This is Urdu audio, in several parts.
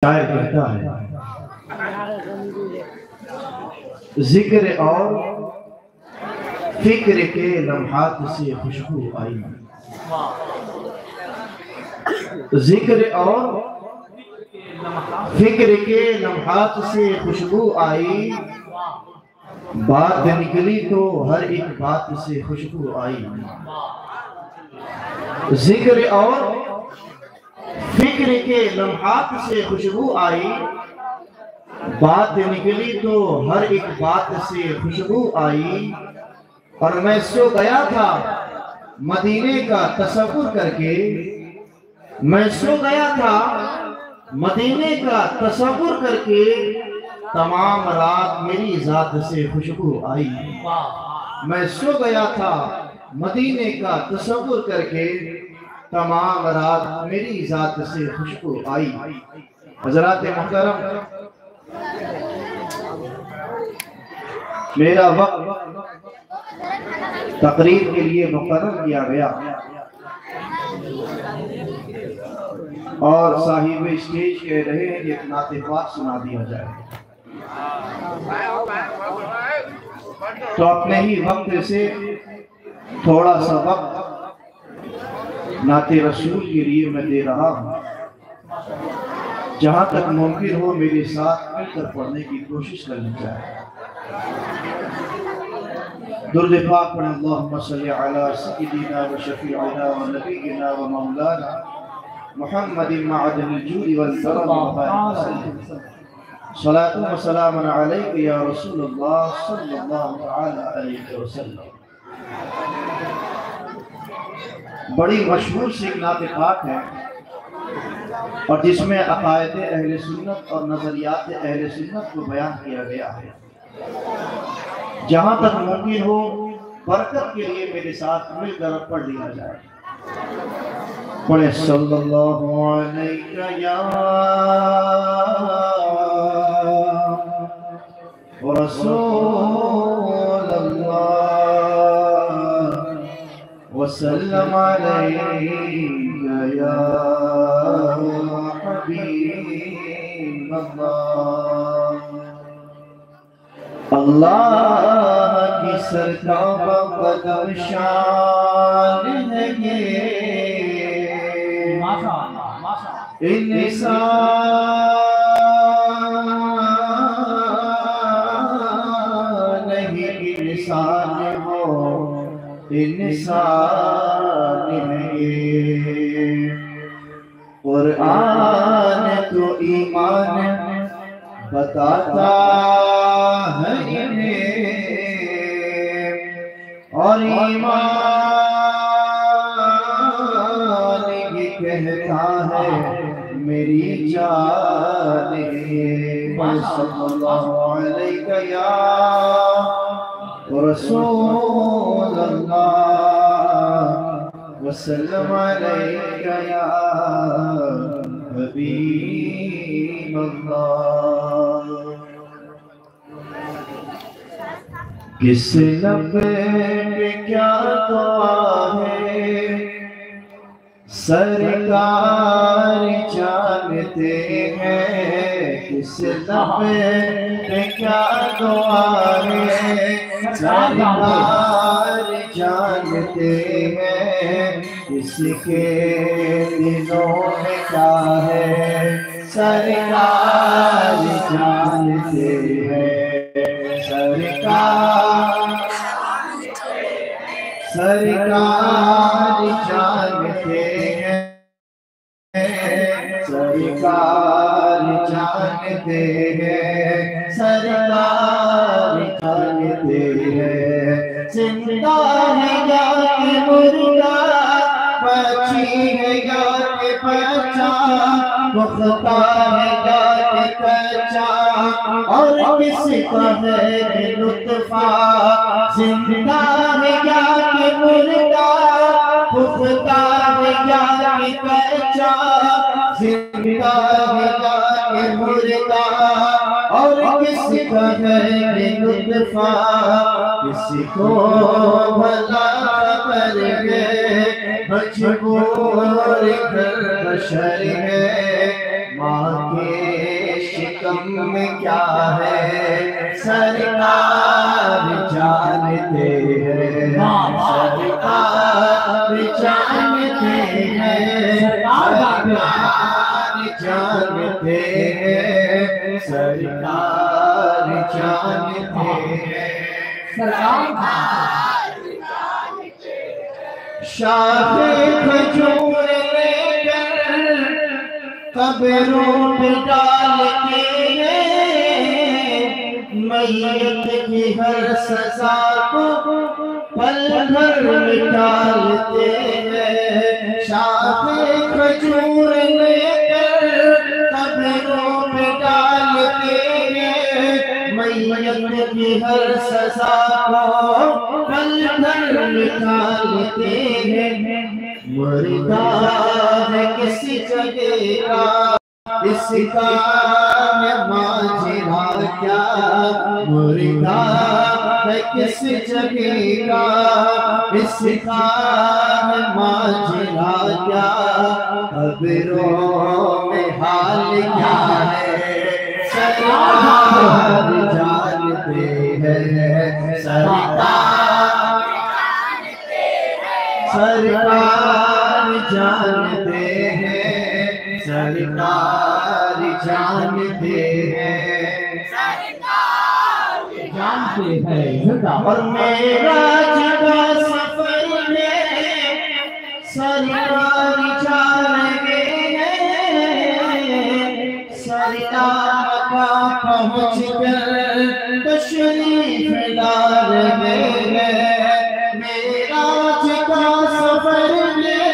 شاعر کہتا ہے ذکر اور فکر کے لمحات سے خوشبو آئی، ذکر اور فکر کے لمحات سے خوشبو آئی، بات نکلی تو ہر ایک بات سے خوشبو آئی، ذکر اور فکر کے لمحات سے خوشبو آئی، بات نکلی تو ہر ایک بات سے خوشبو آئی، اور میں سو گیا تھا مدینے کا تصور کر کے، میں سو گیا تھا مدینے کا تصور کر کے، تمام رات میری ذات سے خوشبو آئی، میں سو گیا تھا مدینے کا تصور کر کے، تمام رات میری ذات سے خوشبو آئی۔ حضرات محترم، میرا وقت تقریر کے لیے مقرر کیا گیا اور صاحب اسٹیج کہہ رہے ہیں کہ ایک نعت پاک سنا دیا جائے، تو اپنے ہی وقت سے تھوڑا سا وقت نعت رسول کے لیے میں دے رہا ہوں، جہاں تک ممکن ہو میرے ساتھ مل کر پڑھنے کی کوشش کرنی چاہیے۔ درود پاک پڑھ اللہم صلی علی سیدنا و شفیعنا و نبینا و مولانا محمد معدن الجود والکرم صلاۃ و سلام علیک یا رسول اللہ صلی اللہ علیہ وسلم۔ بڑی مشہور سی ایک نعت پاک ہے، اور جس میں عقائد اہل سنت اور نظریات اہل سنت کو بیان کیا گیا ہے، جہاں تک ممکن ہو برکت کے لیے میرے ساتھ مل کر پڑھ لیا جائے۔ پڑھیں صلی اللہ علیہ یا رسول اللہ وسلم علیہ یا حبیب اللہ۔ اللہ کی سرکار قدم شان ہے یہ، انسان نہیں انسان ہو، انسان ہے یہ۔ قرآن تو ایمان بتاتا ہے انہیں، اور ایمان یہ کہتا ہے میری جان ہے۔ صلی اللہ علیہ یا رسول اللہ وسلم علیہ یا حبیب اللہ۔ کس لب پہ کیا دعا ہے سرکار جانتے ہیں، کس لب پہ کیا دعا ہے سرکار جانتے ہیں، کس کے دلوں میں کیا ہے سرکار جانتے ہیں، سرکار جانتے ہیں، سرکار جانتے ہیں، سرکار جانتے ہیں، زندہ ہے یا کہ مردہ، بچی ہے یا کہ بچہ، پختہ ہے یا کہ کچا، اور کس کا ہے لطفہ، زندہ ہے یا کہ مردہ، پختہ ہے یا کہ کچا، زندہ ہے یا کہ مردہ، اور کس کا ہے لطفہ، کسی کو بھلا کر گئے مجبور گھر بشر ہے، ماں کے شکم میں کیا ہے سرکار جانتے ہیں، سرکار جانتے ہیں، سرکار جانتے ہیں، سرکار جانتے ہیں، شاہ کھجور لے کر قبروں پہ ڈالتے ہیں، میت کی ہر سزا کو پل بھر میں ڈالتے ہیں، شاہ کھجور لے کر قبروں پہ ڈالتے ہیں، میت کی ہر سزا کو پل بھر میں ڈالتے ہیں، مردہ ہے کسی جگہ کا اس کا ہے ماجرا کیا، مردہ ہے کس جگہ کا اس کا ہے ماجرا کیا، قبروں میں حال کیا ہے سرکار جانتے ہیں، سرکار جانتے ہیں، سرکار جانتے ہیں، جانتے ہیں، اور معراج کا سفر میں سرکار جا رہے ہیں، سرکار کا پہنچ کر تشریف لا رہے ہیں، معراج کا سفر میں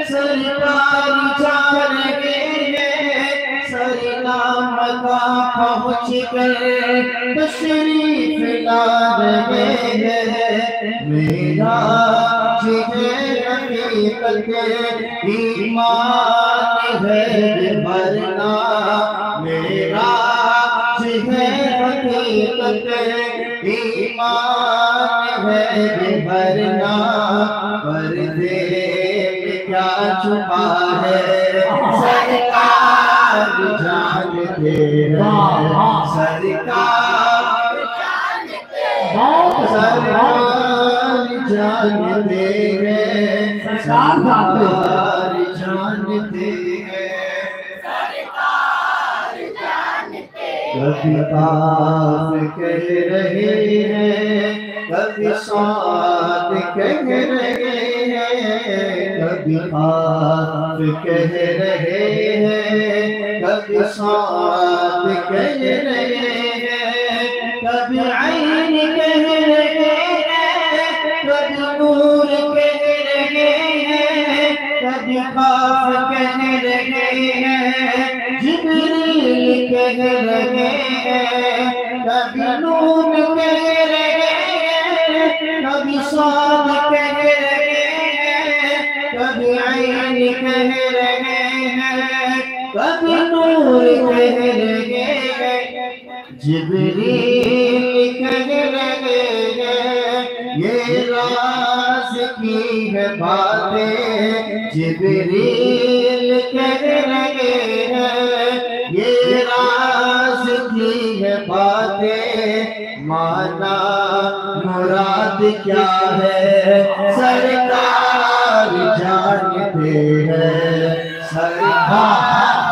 سرکار جا رہے ہیں، سرکار کا پہنچ کر تشریف لا رہے ہیں، معراج ہے حقیقت ایمان ہے ورنہ، معراج ہے حقیقت ایمان ہے ورنہ، پردے میں کیا چھپا ہے سرکار جانتے ہیں، سرکار جانتے ہیں، سرکار جانتے ہیں، کبھی کاف کہہ رہے ہیں، کبھی صاد کہہ رہے ہیں، کبھی کاف کہہ رہے ہیں، کبھی صاد کہہ رہے ہیں، کبھی عین کہہ رہے ہیں، کبھی نور کہہ رہے ہیں، کبھی قاف کہہ رہے ہیں، جبریل کہہ رہے ہیں، کبھی نور کہہ رہے ہیں، کبھی صاد کہہ رہے ہیں، کبھی عین کہہ رہے ہیں، کبھی نور کہہ رہے ہیں، جبریل کہہ رہے ہیں، یہ راز کی ہے باتیں، جبریل کہہ رہے ہیں، یہ راز کی ہے باتیں، مانا مراد کیا ہے سرکار جانتے ہیں، سرکار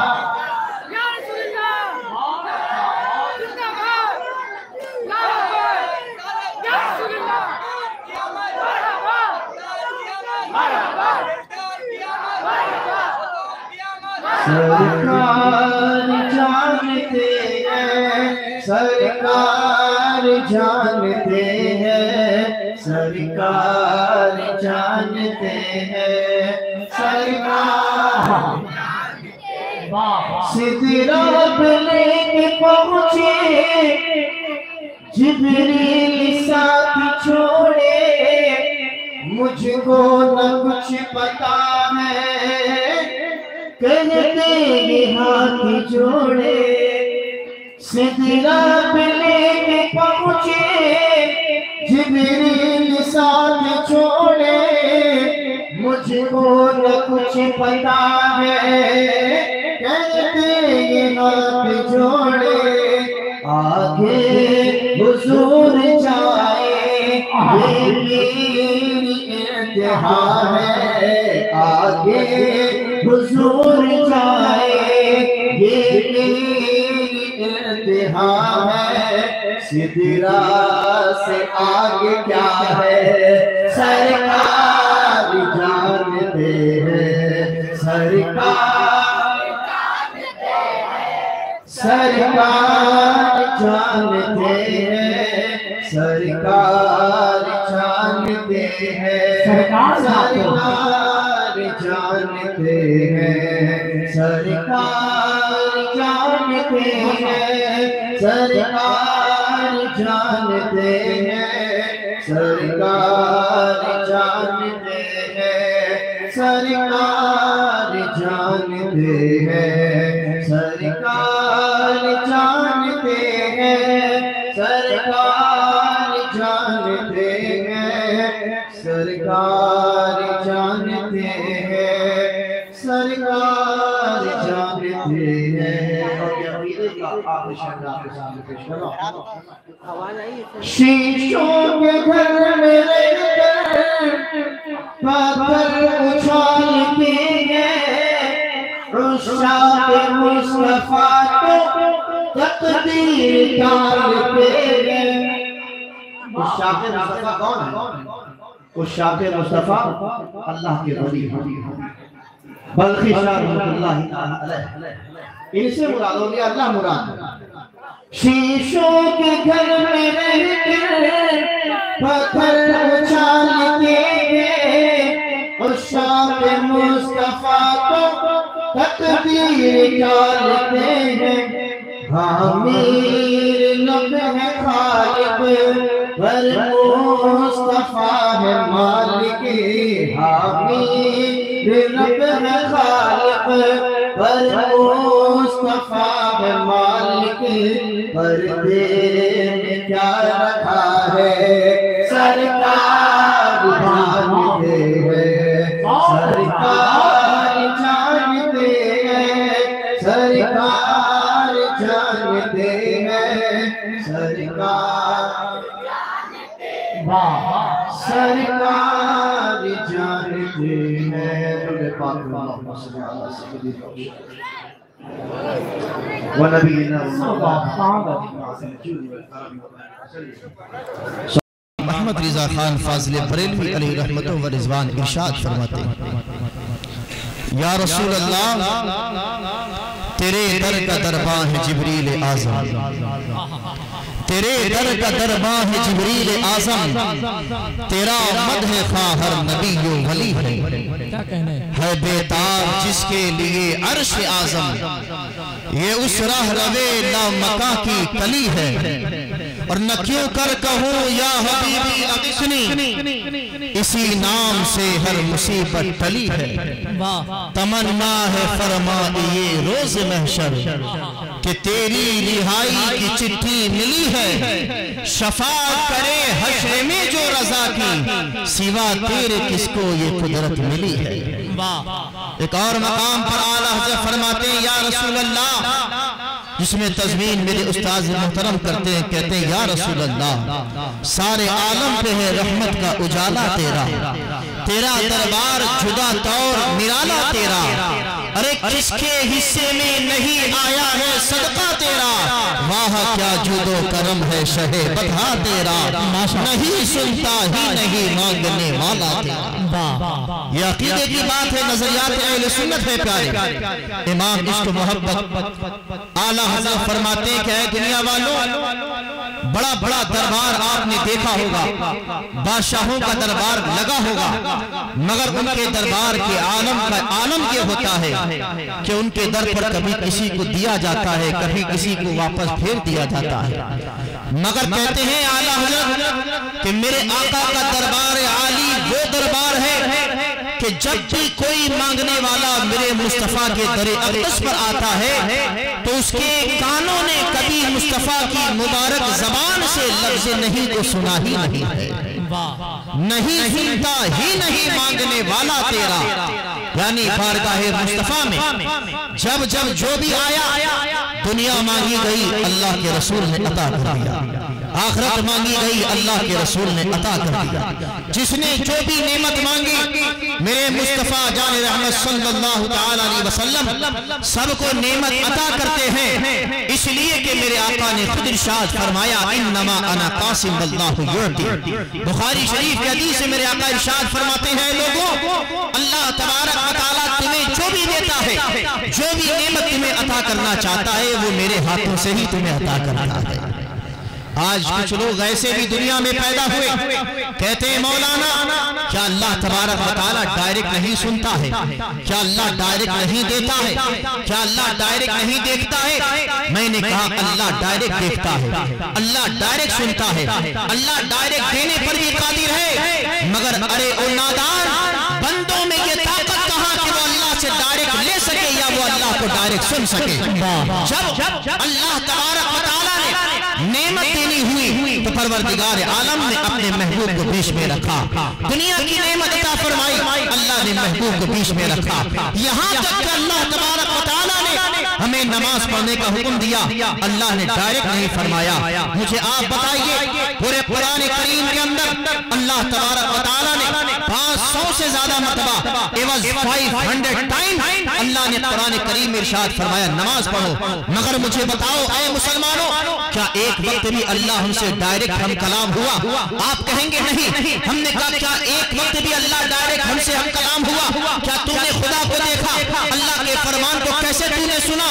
جانتے ہیں، سرکار جانتے ہیں، سرکار جانتے ہیں، سرکار سدرہ پہ لے کے پہنچے، جبریل ساتھ چھوڑے، مجھ کو نہ کچھ پتا ہے، کہتے یہ ہاتھ جوڑے، سدرہ پہ لے کے پہنچے، جبریل ساتھ چھوڑے، مجھ کو نہ کچھ پتا ہے، کہتے یہ ہاتھ جوڑے آگے حضور جائے، یہ میری انتہا ہے، آگے حضور جائے، یہ میری انتہا ہے، سدرا سے آگے کیا ہے، سرکار جانتے ہیں، سرکار جانتے ہیں، سرکار جانتے ہیں، سرکار جانتے ہیں، سرکار جانتے ہیں، سرکار جانتے ہیں، سرکار جانتے ہیں، سرکار جانتے ہیں، سرکار جانتے ہیں، سرکار جانتے ہیں، سرکار جانتے ہیں، سرکار جانتے ہیں۔ شیشوں کے گھر میں رہ کر پتھر اچھالتے ہیں، عشاق مصطفیٰ کو تقدیر ڈالتے ہیں۔ عشاق مصطفیٰ کون ہے؟ عشاق مصطفیٰ اللہ کے ولی ہیں، بلخی شاہ رحمۃ اللہ علیہ، ان سے مراد ہو گیا اللہ مراد۔ شیشوں کے گھر میں رہ کر پتھر اچھالتے ہیں، عشاق مصطفیٰ کو تقدیر ڈالتے ہیں۔ حامیر لب ہے خالق پر مصطفیٰ ہے مالک، حامیر لب ہے خالق پر مصطفیٰ ہے مالک، پردے میں کیا رکھا ہے، سرکار جانتے ہیں، سرکار جانتے ہیں، سرکار جانتے ہیں، سرکار سرکار جانتے ہیں۔ اللہم صلی علی سیدنا ونبینا محمد رضا خان فاضل بریلوی علیہ رحمت و رضوان ارشاد فرماتے ہیں، یا رسول اللہ تیرے در کا درباں ہے جبریل اعظم، تیرے در کا درباں ہے جبریل اعظم، تیرا مدح خواہ ہر نبی و ولی ہے بیتاب جس کے لیے عرش اعظم، یہ اس راہ روے لامکاں کی کلی ہے، اور نہ کیوں کر کہوں یا حبیبی اغثنی، اسی نام سے ہر مصیبت ٹلی ہے، تمنا ہے فرمائیے روز محشر کہ تیری رہائی کی چٹھی ملی ہے، شفاعت کرے حشر میں جو رضا کی، سوا تیرے کس کو یہ قدرت ملی ہے۔ ایک اور مقام پر اعلیٰ حضرت فرماتے ہیں، یا رسول اللہ، جس میں تضمین میرے استاذ محترم کرتے ہیں، کہتے ہیں یا رسول اللہ سارے عالم پہ ہے رحمت کا اجالا تیرا، تیرا دربار جدا طور نرالا تیرا، ارے کس کے حصے میں نہیں آیا ہے صدقہ تیرا، واہ کیا جود و کرم ہے شہ بطحا تیرا، نہیں سنتا ہی نہیں مانگنے والا تیرا۔ یہ عقیدے کی بات ہے، نظریات اہل سنت ہے پیارے۔ امام عشق و محبت اعلیٰ حضرت فرماتے ہیں کہ اے دنیا والوں، بڑا بڑا دربار آپ نے دیکھا ہوگا، بادشاہوں کا دربار لگا ہوگا، مگر ان کے دربار کے عالم یہ ہوتا ہے کہ ان کے در پر کبھی کسی کو دیا جاتا ہے، کبھی کسی کو واپس پھیر دیا جاتا ہے، مگر کہتے ہیں اعلیٰ حضرت کہ میرے آقا کا دربار عالی وہ دربار ہے کہ جب بھی کوئی مانگنے والا میرے مصطفیٰ کے در اقدس پر آتا ہے تو اس کے کانوں نے کبھی مصطفیٰ کی مبارک زبان سے لفظ نہیں کو سنا ہی نہیں ہے۔ نہیں سنتا ہی نہیں مانگنے والا تیرا، یعنی بارگاہ مصطفیٰ میں جب جب جو بھی آیا دنیا مانگی گئی اللہ کے رسول نے عطا کر دیا، آخرت مانگی گئی اللہ کے رسول نے عطا کر دیا۔ جس نے جو بھی نعمت مانگی میرے مصطفیٰ جان رحمت صلی اللہ تعالیٰ علیہ وسلم سب کو نعمت عطا کرتے ہیں، اس لیے کہ میرے آقا نے خود ارشاد فرمایا انما انا قاسم واللہ یعطی۔ بخاری شریف کی حدیث سے میرے آقا ارشاد فرماتے ہیں لوگوں اللہ تبارک و تعالیٰ تمہیں جو بھی دیتا ہے، جو بھی نعمت تمہیں عطا کرنا چاہتا ہے وہ میرے ہاتھوں سے ہی تمہیں عطا کرتا ہے۔ آج کچھ لوگ ایسے بھی دنیا میں پیدا ہوئے کہتے ہیں مولانا کیا اللہ تبارک و تعالیٰ ڈائریکٹ نہیں سنتا ہے، کیا اللہ ڈائریکٹ نہیں دیتا ہے، کیا اللہ ڈائریکٹ نہیں دیکھتا ہے؟ میں نے کہا اللہ ڈائریکٹ دیکھتا ہے، اللہ ڈائریکٹ سنتا ہے، اللہ ڈائریکٹ دینے پر بھی قادر ہے، مگر ارے او نادان بندوں میں یہ طاقت کہاں کہ وہ اللہ سے ڈائریکٹ لے سکے یا وہ اللہ کو ڈائریکٹ سن سکے۔ جب اللہ تبارک و تعالیٰ نے نعمت دینی ہوئی تو پروردگار عالم نے اپنے محبوب کو بیچ میں رکھا، دنیا کی نعمت عطا فرمائی اللہ نے محبوب کو بیچ میں رکھا، یہاں تک کہ اللہ تبارک و تعالیٰ نے ہمیں نماز پڑھنے کا حکم دیا، اللہ نے ڈائریکٹ نہیں فرمایا۔ مجھے آپ بتائیے پورے قرآن کریم کے اندر اللہ تبارک و تعالیٰ نے 500 سے زیادہ مرتبہ ایوز 500 ٹائم اللہ نے قرآن کریم ارشاد فرمایا نماز پڑھو، مگر مجھے بتاؤ اے مسلمانوں کیا ایک وقت بھی اللہ ہم سے ڈائریکٹ ہم کلام ہوا؟ آپ کہیں گے نہیں۔ ہم نے کہا کیا ایک وقت بھی اللہ ڈائریکٹ ہم سے ہم کلام ہوا؟ کیا تم نے خدا کو دیکھا؟ اللہ کے فرمان کو کیسے تم نے سنا؟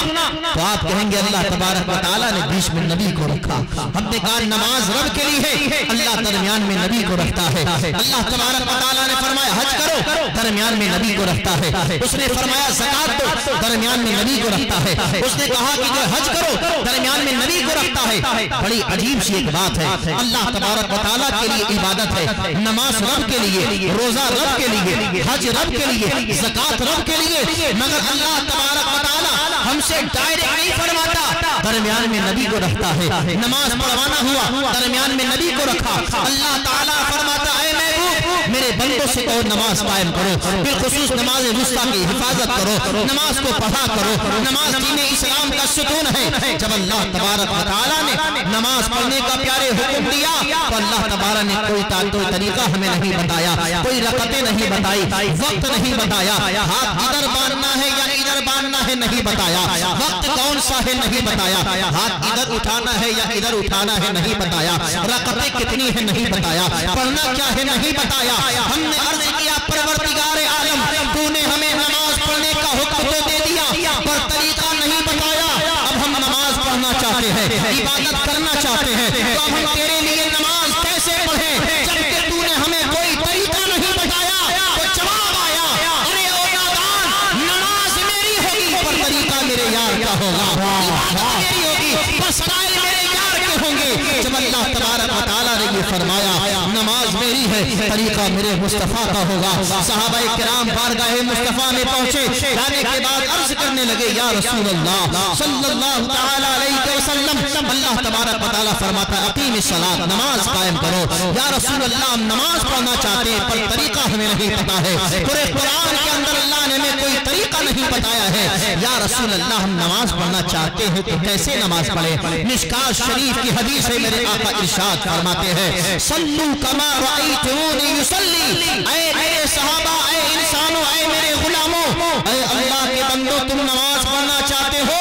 تو آپ کہیں گے اللہ تبارک و تعالیٰ نے بیچ میں نبی کو رکھا۔ ہم نے کہا نماز رب کے لیے ہے، اللہ درمیان میں نبی کو رکھتا ہے۔ اللہ تبارک و تعالیٰ نے فرمایا حج کرو، درمیان میں نبی کو رکھتا ہے۔ اس نے فرمایا زکات دو، درمیان میں نبی کو رکھتا ہے۔ اس نے کہا کہ جو حج کرو درمیان میں نبی کو رکھتا ہے۔ بڑی عجیب سی ایک بات ہے، اللہ تبارک و تعالیٰ کے لیے عبادت ہے، نماز رب کے لیے، روزہ رب کے لیے، حج رب کے لیے، زکات رب کے لیے، مگر اللہ تبارک و تعالیٰ ہم سے ڈائریکٹ نہیں فرماتا، درمیان میں نبی کو رکھتا ہے۔ نماز پڑھوانا ہوا درمیان میں نبی کو رکھا۔ اللہ تعالیٰ فرماتا ہے محبوب میرے بندوں سے کہو نماز قائم کرو، بالخصوص نماز وسطیٰ کی حفاظت کرو، نماز کو پڑھا کرو، نماز دین اسلام کا ستون ہے۔ جب اللہ تبارک و تعالیٰ نے نماز پڑھنے کا پیارے حکم دیا تو اللہ تبارک نے کوئی طریقہ ہمیں نہیں بتایا، کوئی رکعتیں نہیں بتائی، وقت نہیں بتایا، ہاتھ ادھر باندھنا ہے یا ادھر باندھنا ہے نہیں بتایا، وقت کون سا ہے نہیں بتایا، ہاتھ ادھر اٹھانا ہے یا ادھر اٹھانا ہے نہیں بتایا، رکعتیں کتنی ہے نہیں بتایا، پڑھنا کیا ہے نہیں بتایا۔ ہم نے عرض کیا پروردگار عالم تو نے ہمیں نماز پڑھنے کا حکم تو دے دیا پر طریقہ نہیں بتایا، اب ہم نماز پڑھنا چاہتے ہیں، عبادت کرنا چاہتے ہیں، تو اب ہم تیرے لیے نماز کیسے پڑھیں جبکہ تو نے ہمیں کوئی طریقہ نہیں بتایا؟ تو جواب آیا ارے او نادان نماز میری ہوگی پر طریقہ میرے یار کا ہوگا، عبادت میری ہوگی بس قائل میرے یار کے ہوں گے۔ جب اللہ تبارک و تعالیٰ نے یہ فرمایا نماز میری ہے طریقہ میرے مصطفیٰ کا ہوگا، صحابہ کرام بارگاہ مصطفیٰ میں پہنچے، جانے کے بعد عرض کرنے لگے یا رسول اللہ صلی اللہ تعالیٰ علیہ وسلم اللہ تبارک و تعالیٰ فرماتا ہے اقیم الصلاۃ نماز قائم کرو۔ یا رسول اللہ ہم نماز پڑھنا چاہتے ہیں پر طریقہ ہمیں نہیں پتا ہے، پورے قرآن کے اندر اللہ نے ہمیں کوئی طریقہ نہیں بتایا ہے۔ یا رسول اللہ ہم نماز پڑھنا چاہتے ہیں تو کیسے نماز پڑھیں؟ مشکاۃ شریف کی حدیث ہے میرے آقا ارشاد فرماتے ہیں صلو کما رأیتمونی یصلی، اے میرے صحابہ، اے انسانوں، اے میرے غلاموں، اے اللہ کے بندوں تم نماز پڑھنا چاہتے ہو؟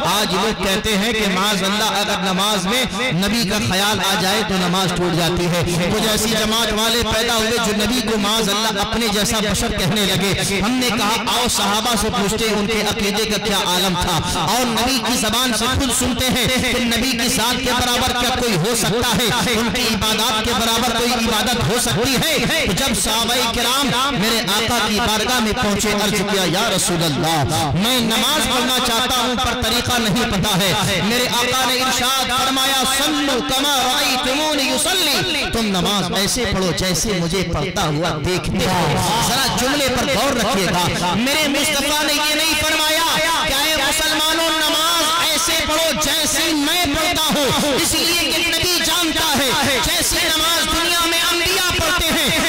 آج لوگ کہتے ہیں کہ معاذ اللہ اگر نماز میں نبی کا خیال آ جائے تو نماز ٹوٹ جاتی ہے۔ کچھ ایسی جماعت والے پیدا ہوئے جو نبی کو معاذ اللہ اپنے جیسا بشر کہنے لگے۔ ہم نے کہا آؤ صحابہ سے پوچھتے ان کے عقیدے کا کیا عالم تھا، اور نبی کی زبان سے خود سنتے ہیں کہ نبی کی ذات کے برابر کیا کوئی ہو سکتا ہے، ان کی عبادات کے برابر کوئی عبادت ہو سکتی ہے؟ تو جب صحابہ کرام میرے آقا کی بارگاہ میں پہنچے عرض کیا یا رسول اللہ میں نماز پڑھنا چاہتا ہوں پر طریقہ نہیں پتا ہے۔ میرے آقا نے ارشاد فرمایا صلو کما رأیتمونی یصلی، تم نماز ایسے پڑھو جیسے مجھے پڑھتا ہوا دیکھتے ہو۔ ذرا جملے پر غور رکھیے گا، میرے مصطفیٰ نے یہ نہیں فرمایا کہ اے مسلمانوں نماز ایسے پڑھو جیسے میں پڑھتا ہوں، اس لیے کہ نبی جانتا ہے جیسے نماز دنیا میں انبیاء پڑھتے ہیں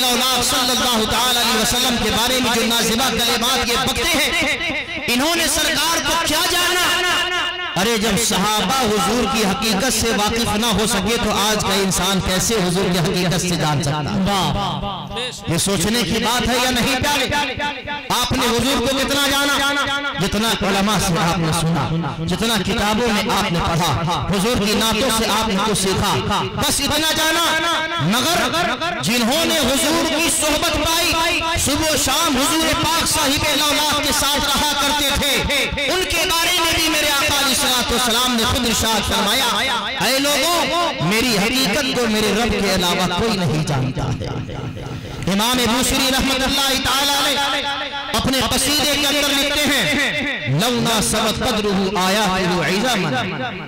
لولاک صلی اللہ تعالی علیہ وسلم کے بارے میں جو نازبہ کلمات یہ بکتے ہیں، انہوں نے سرکار کو کیا جانا؟ ارے جب صحابہ حضور کی حقیقت سے واقف نہ ہو سکے تو آج کا انسان کیسے حضور کی حقیقت سے جان سکتا؟ یہ سوچنے کی بات ہے یا نہیں پیارے؟ آپ نے حضور کو کتنا جانا؟ جتنا علماء سے آپ نے سنا، جتنا کتابوں میں آپ نے پڑھا، حضور کی نعتوں سے آپ نے کچھ سیکھا، بس اتنا جانا۔ مگر جنہوں نے حضور کی صحبت پائی، صبح و شام حضور پاک صاحب لولاک کے ساتھ رہا کرتے تھے، ان کے بارے میں بھی میرے آقا علیہ السلام نے خود ارشاد فرمایا، اے لوگوں میری حقیقت کو میرے رب کے علاوہ کوئی نہیں جانتا ہے۔ امام بوصیری رحمت اللہ تعالی علیہ اپنے قصیدے کے اندر لکھتے ہیں، لو ناسبت قدرہ آیاتہ عظاما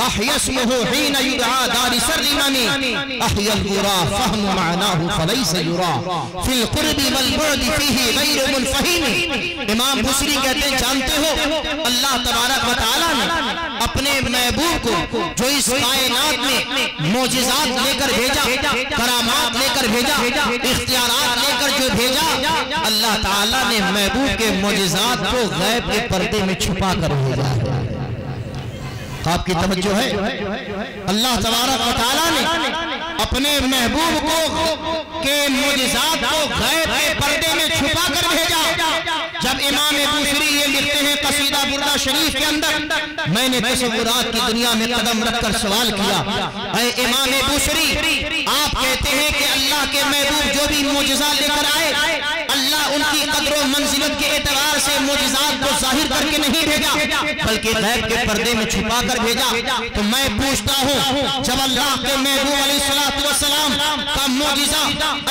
احیا اسمہ حین یدعا دار سرمن احیا القرى فهم معناه فليس يرى في القرب والبعد فيه غیر منفہم۔ امام بوصیری کہتے ہیں، جانتے ہو اللہ تبارک و تعالی نے اپنے محبوب کو جو اس کائنات میں معجزات لے کر بھیجا، کرامات لے کر بھیجا، اختیارات لے کر جو بھیجا، اللہ تعالیٰ نے محبوب کے معجزات کو غیب کے پردے میں چھپا کر بھیجا ہے۔ آپ کی توجہ ہے؟ اللہ تبارک و تعالیٰ نے اپنے محبوب کو کے معجزات کو غیب کے پردے میں چھپا کر بھیجا۔ جب امام بوصیری یہ لکھتے ہیں قصیدہ بردہ شریف کے اندر، میں نے تصورات کی دنیا میں قدم رکھ کر سوال کیا، اے امام بوصیری آپ کہتے ہیں کہ اللہ کے محبوب جو بھی معجزہ لے کر آئے، اللہ ان کی قدر و منزلت کے اعتبار سے معجزات کو ظاہر کر کے نہیں بھیجا بلکہ غیب کے پردے میں چھپا کر بھیجا۔ تو میں پوچھتا ہوں، جب اللہ کے محبوب علیہ السلام کا معجزہ،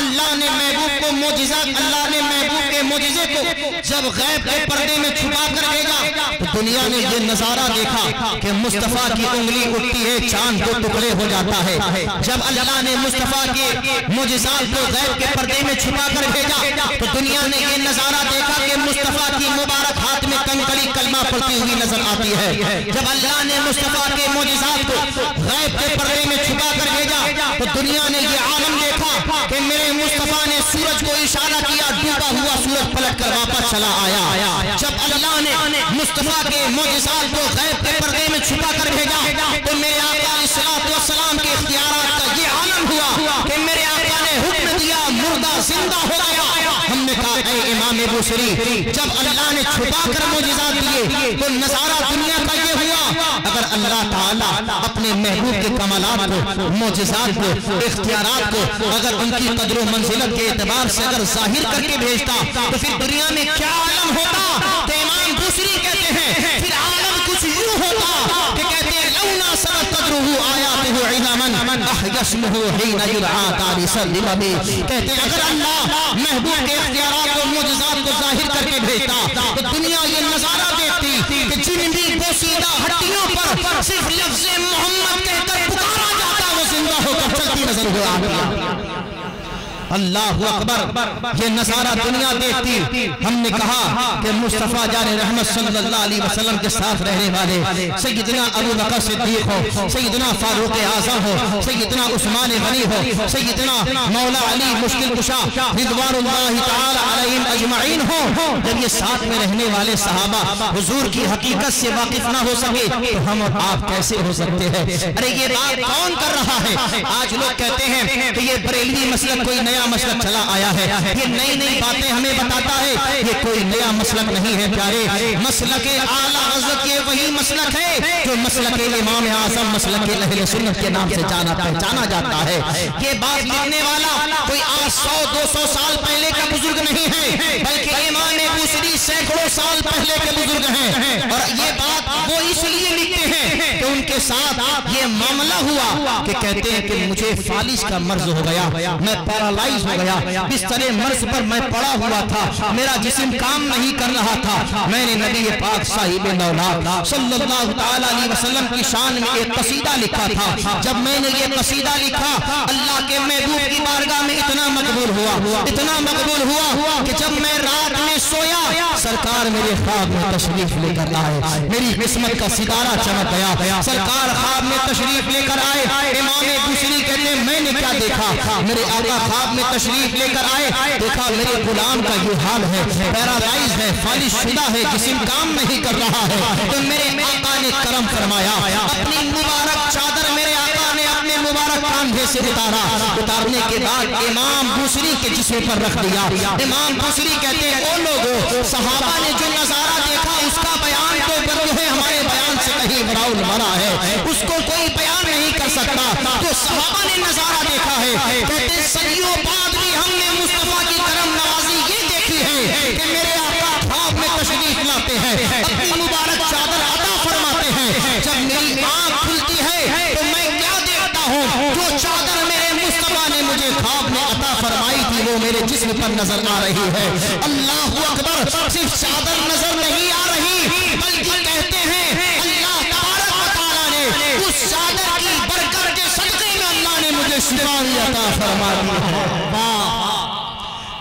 اللہ نے محبوب کو معجزہ، اللہ نے محبوب کے معجزے کو جب غیب کے پردے میں چھپا کر بھیجا تو دنیا نے یہ نظارہ دیکھا کہ مصطفیٰ کی انگلی اٹھتی ہے، چاند دو ٹکڑے ہو جاتا ہے۔ جب اللہ نے مصطفیٰ کے معجزات کو غیب کے پردے میں چھپا کر بھیجا تو دنیا نے یہ نظارہ دیکھا کہ مصطفیٰ کی مبارک ہاتھ میں کنکڑی کلمہ پڑتی ہوئی نظر آتی ہے۔ جب اللہ نے مصطفیٰ کے معجزات کو غیب کے پردے میں چھپا کر بھیجا تو دنیا نے یہ عالم دیکھا کہ میرے مصطفیٰ نے سورج کو اشارہ کیا، ڈوبا ہوا سورج پلٹ کر واپس چلا آیا۔ جب اللہ نے مصطفیٰ کے معجزات کو غیب کے پردے میں چھپا کر بھیجا تو میرے آقا علیہ السلام کے اختیارات کا یہ عالم ہوا کہ میرے آقا نے حکم دیا، مردہ زندہ ہو گیا۔ ہم نے کہا اے امام بوصیری، جب اللہ نے چھپا کر معجزات دیے تو نظارہ دنیا کا یہ ہوا، اگر اللہ تعالیٰ اپنے محبوب کے کمالات کو، معجزات کو، اختیارات کو اگر ان کی قدر و منزلت کے اعتبار سے اگر ظاہر کر کے بھیجتا تو پھر دنیا میں کیا عالم ہوتا؟ تو امام بوصیری کہتے ہیں پھر عالم کچھ یوں ہوتا کہ کہتے ہیں لو ناسبت قدرہ آیاتہ عظاما احیا اسمہ حین یدعا دار سرمن، کہتے ہیں اگر اللہ محبوب کے اختیارات اور معجزات کو ظاہر کر کے بھیجتا تو دنیا یہ نظارہ دیکھتی کہ جن بھی بوسیدہ ہڈیوں پر صرف لفظ محمد کہہ کر پکارا جاتا وہ زندہ ہو کر چلتی نظر ہو آتی۔ اللہ اکبر، یہ نظارہ دنیا دیکھتی۔ ہم نے کہا کہ مصطفیٰ جان رحمت صلی اللہ علیہ وسلم کے ساتھ رہنے والے سیدنا ابو بکر صدیق ہو، سیدنا فاروق اعظم ہو، سیدنا عثمان غنی ہو، سیدنا مولا علی مشکل کشا رضوان اللہ تعالی علیہم اجمعین ہو، جب یہ ساتھ میں رہنے والے صحابہ حضور کی حقیقت سے واقف نہ ہو سکے تو ہم اور آپ کیسے ہو سکتے ہیں؟ ارے یہ بات کون کر رہا ہے؟ آج لوگ کہتے ہیں کہ یہ بریلوی مسلک کوئی نیا مسلک چلا آیا ہے، یہ نئی نئی باتیں ہمیں بتاتا ہے، یہ کوئی نیا مسلک نہیں ہے پیارے۔ مسلک اعلیٰ حضرت یہ وہی مسلک ہے جو مسلک امام اعظم مسلک اہل سنت کے نام سے جانا پہچانا جاتا ہے۔ یہ بات لکھنے والا کوئی آج 100-200 سال پہلے کا بزرگ نہیں ہے بلکہ امام بوصیری سینکڑوں سال پہلے کے بزرگ ہیں، اور یہ بات وہ اس لیے لکھتے ہیں کہ ان کے ساتھ یہ معاملہ ہوا کہ کہتے ہیں کہ مجھے فالج کا مرض ہو گیا، میں پیرالائز ہو گیا، بستر مرض پر میں پڑا ہوا تھا، میرا جسم کام نہیں کر رہا تھا۔ میں نے نبی پاک صاحب لولاک صلی اللہ تعالی علیہ وسلم کی شان میں ایک قصیدہ لکھا تھا۔ جب میں نے یہ قصیدہ لکھا اللہ کے محبوب کی بارگاہ میں اتنا مقبول ہوا، اتنا مقبول ہوا کہ جب میں رات میں سویا سرکار میرے خواب میں تشریف لے کر آئے، میری قسمت کا ستارہ چمک گیا، سرکار سرکار خواب میں تشریف لے کر آئے. امام بصری کہتے ہیں میں نے کیا دیکھا؟ میرے آقا خواب میں تشریف لے کر آئے, دیکھا میرے غلام کا یہ حال ہے, پیرالائز ہے, فالج شدہ ہے, جسم کام نہیں کر رہا ہے. تو میرے آقا نے کرم فرمایا, اپنی مبارک چادر میرے آقا نے اپنے مبارک کاندھے سے اتارا. اتارنے کے بعد امام بصری کے جسم پر رکھ دیا. امام بصری کہتے ہیں او لوگوں, صحابہ نے جو نظارہ دیکھا اس کا بیان تو جو ہے ہمارے بیان سے کہیں براؤن بڑا ہے, اس کو کوئی بیان نہیں کر سکتا. جو صحابہ نے نظارہ دیکھا ہے, کہتے ہیں صدیوں بعد بھی ہم نے مصطفیٰ کی کرم نوازی یہ دیکھی ہے کہ میرے آقا خواب میں تشریف لاتے ہیں, اپنی مبارک چادر عطا فرماتے ہیں. جب میری آنکھ کھلتی ہے تو میں کیا دیکھتا ہوں؟ جو چادر میرے مصطفیٰ نے مجھے خواب میں عطا فرمائی تھی وہ میرے جسم پر نظر آ رہی ہے. اللہ اکبر, صرف چادر نظر نہیں آ رہی بلکہ کہتے ہیں اللہ تبارک و تعالیٰ نے اس چادر کی برکت کے صدقے میں اللہ نے مجھے شفا عطا فرما دی ہے.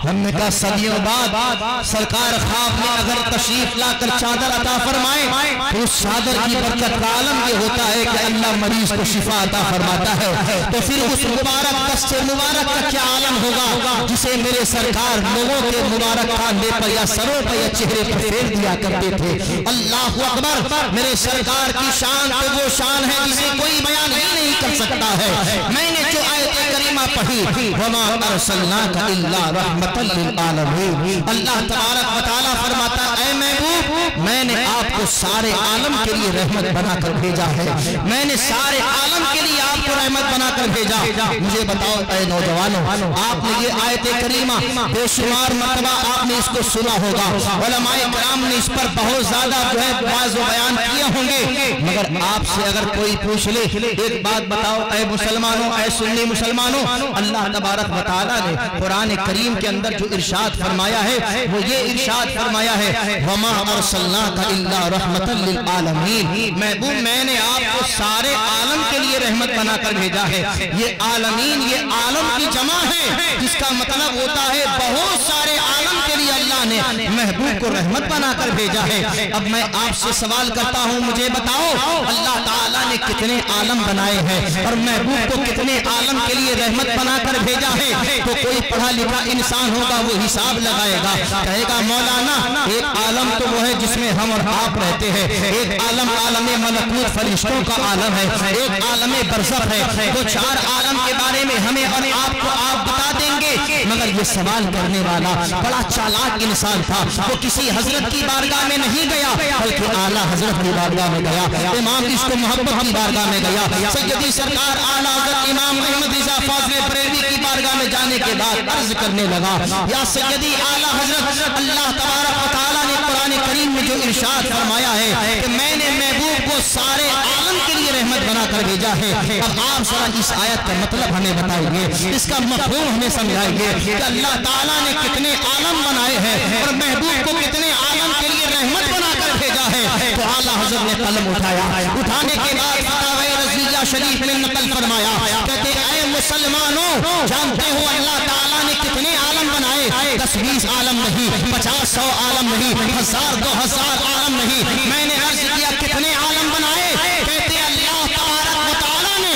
ہم نے کہا صدیوں بعد سرکار خواب میں اگر تشریف لا کر چادر عطا فرمائے تو اس چادر کی برکت کا عالم یہ ہوتا ہے کہ اللہ مریض کو شفا عطا فرماتا ہے. تو پھر اس مبارک دست مبارک کا کیا عالم ہوگا جسے میرے سرکار لوگوں کے مبارک کاندھے پر یا سروں پر یا چہرے پر پھیر دیا کرتے تھے. اللہ اکبر, میرے سرکار کی شان تو وہ شان ہے جسے کوئی بیان ہی نہیں کر سکتا ہے. میں نے جو آیت کریمہ پڑھی وَمَا أَرْسَلْنَاكَ إِلَّا رَحْمَةً للعالمین, اللہ تبارک و تعالیٰ فرماتا اے محبوب میں نے آپ کو سارے عالم کے لیے رحمت بنا کر بھیجا ہے. میں نے سارے عالم کے لیے آپ کو رحمت بنا کر بھیجا. مجھے بتاؤ اے نوجوانوں, آپ نے یہ آیت کریمہ بے شمار مرتبہ آپ نے اس کو سنا ہوگا, علماء کرام نے اس پر بہت زیادہ جو ہے واضح بیان کیے ہوں گے. مگر آپ سے اگر کوئی پوچھ لے ایک بات بتاؤ اے مسلمانوں, اے سنی مسلمانوں, اللہ تبارک و تعالیٰ نے قرآن کریم کے اندر جو ارشاد فرمایا ہے وہ یہ ارشاد فرمایا ہے وَمَا أَرْسَلْنَاكَ إِلَّا رَحْمَةً لِلْعَالَمِينَ, محبوب میں نے آپ کو سارے عالم کے لیے رحمت بنا کر بھیجا ہے. یہ عالمین یہ عالم کی جمع ہے جس کا مطلب ہوتا ہے بہت سارے عالم کے لیے اللہ نے محبوب کو رحمت بنا کر بھیجا ہے. اب میں آپ سے سوال کرتا ہوں, مجھے بتاؤ اللہ تعالیٰ نے کتنے عالم بنائے ہیں اور محبوب کو کتنے عالم کے لیے رحمت بنا کر بھیجا ہے؟ تو کوئی پڑھا لکھا انسان ہوگا وہ حساب لگائے گا, کہے گا مولانا ایک عالم تو وہ ہے جس میں ہم اور آپ رہتے ہیں, ایک عالم عالم ملکوت فرشتوں کا عالم ہے, ایک عالم برزخ ہے. وہ چار عالم کے بارے میں ہمیں اور آپ کو آپ بتا دیں گے. مگر یہ سوال کرنے والا بڑا چالاک انسان تھا, وہ کسی حضرت کی بارگاہ میں نہیں گیا بلکہ اعلیٰ حضرت کی بارگاہ میں گیا, امام عشق و محبت کی بارگاہ میں گیا. سیدی سرکار اعلیٰ حضرت امام احمد رضا فاضل بریلوی کی بارگاہ میں جانے کے بعد عرض کرنے لگا یا سیدی اعلیٰ حضرت, اللہ تبارک و تعالیٰ نے قرآن کریم میں جو ارشاد فرمایا ہے کہ میں نے محبوب کو سارے عالم کے لیے رحمت بنا کر بھیجا ہے. اب آپ ذرا اس آیت کا مطلب ہمیں بتائیں گے, اس کا مفہوم ہمیں سمجھائیں گے کہ اللہ تعالیٰ نے کتنے عالم بنائے ہیں اور محبوب کو کتنے عالم کے لیے رحمت بنا کر بھیجا ہے. تو اعلیٰ حضرت نے قلم اٹھایا, اٹھانے کے بعد فتاوی رضویہ شریف میں نقل فرمایا, کہتے اے مسلمانوں جانتے ہو اللہ تعالیٰ نے کتنے عالم بنائے؟ 10-20 عالم نہیں, 50-100 عالم نہیں, 1000-2000 عالم نہیں. میں نے عرض کیا کتنے عالم بنائے؟ کہتے اللہ تبارک و تعالیٰ نے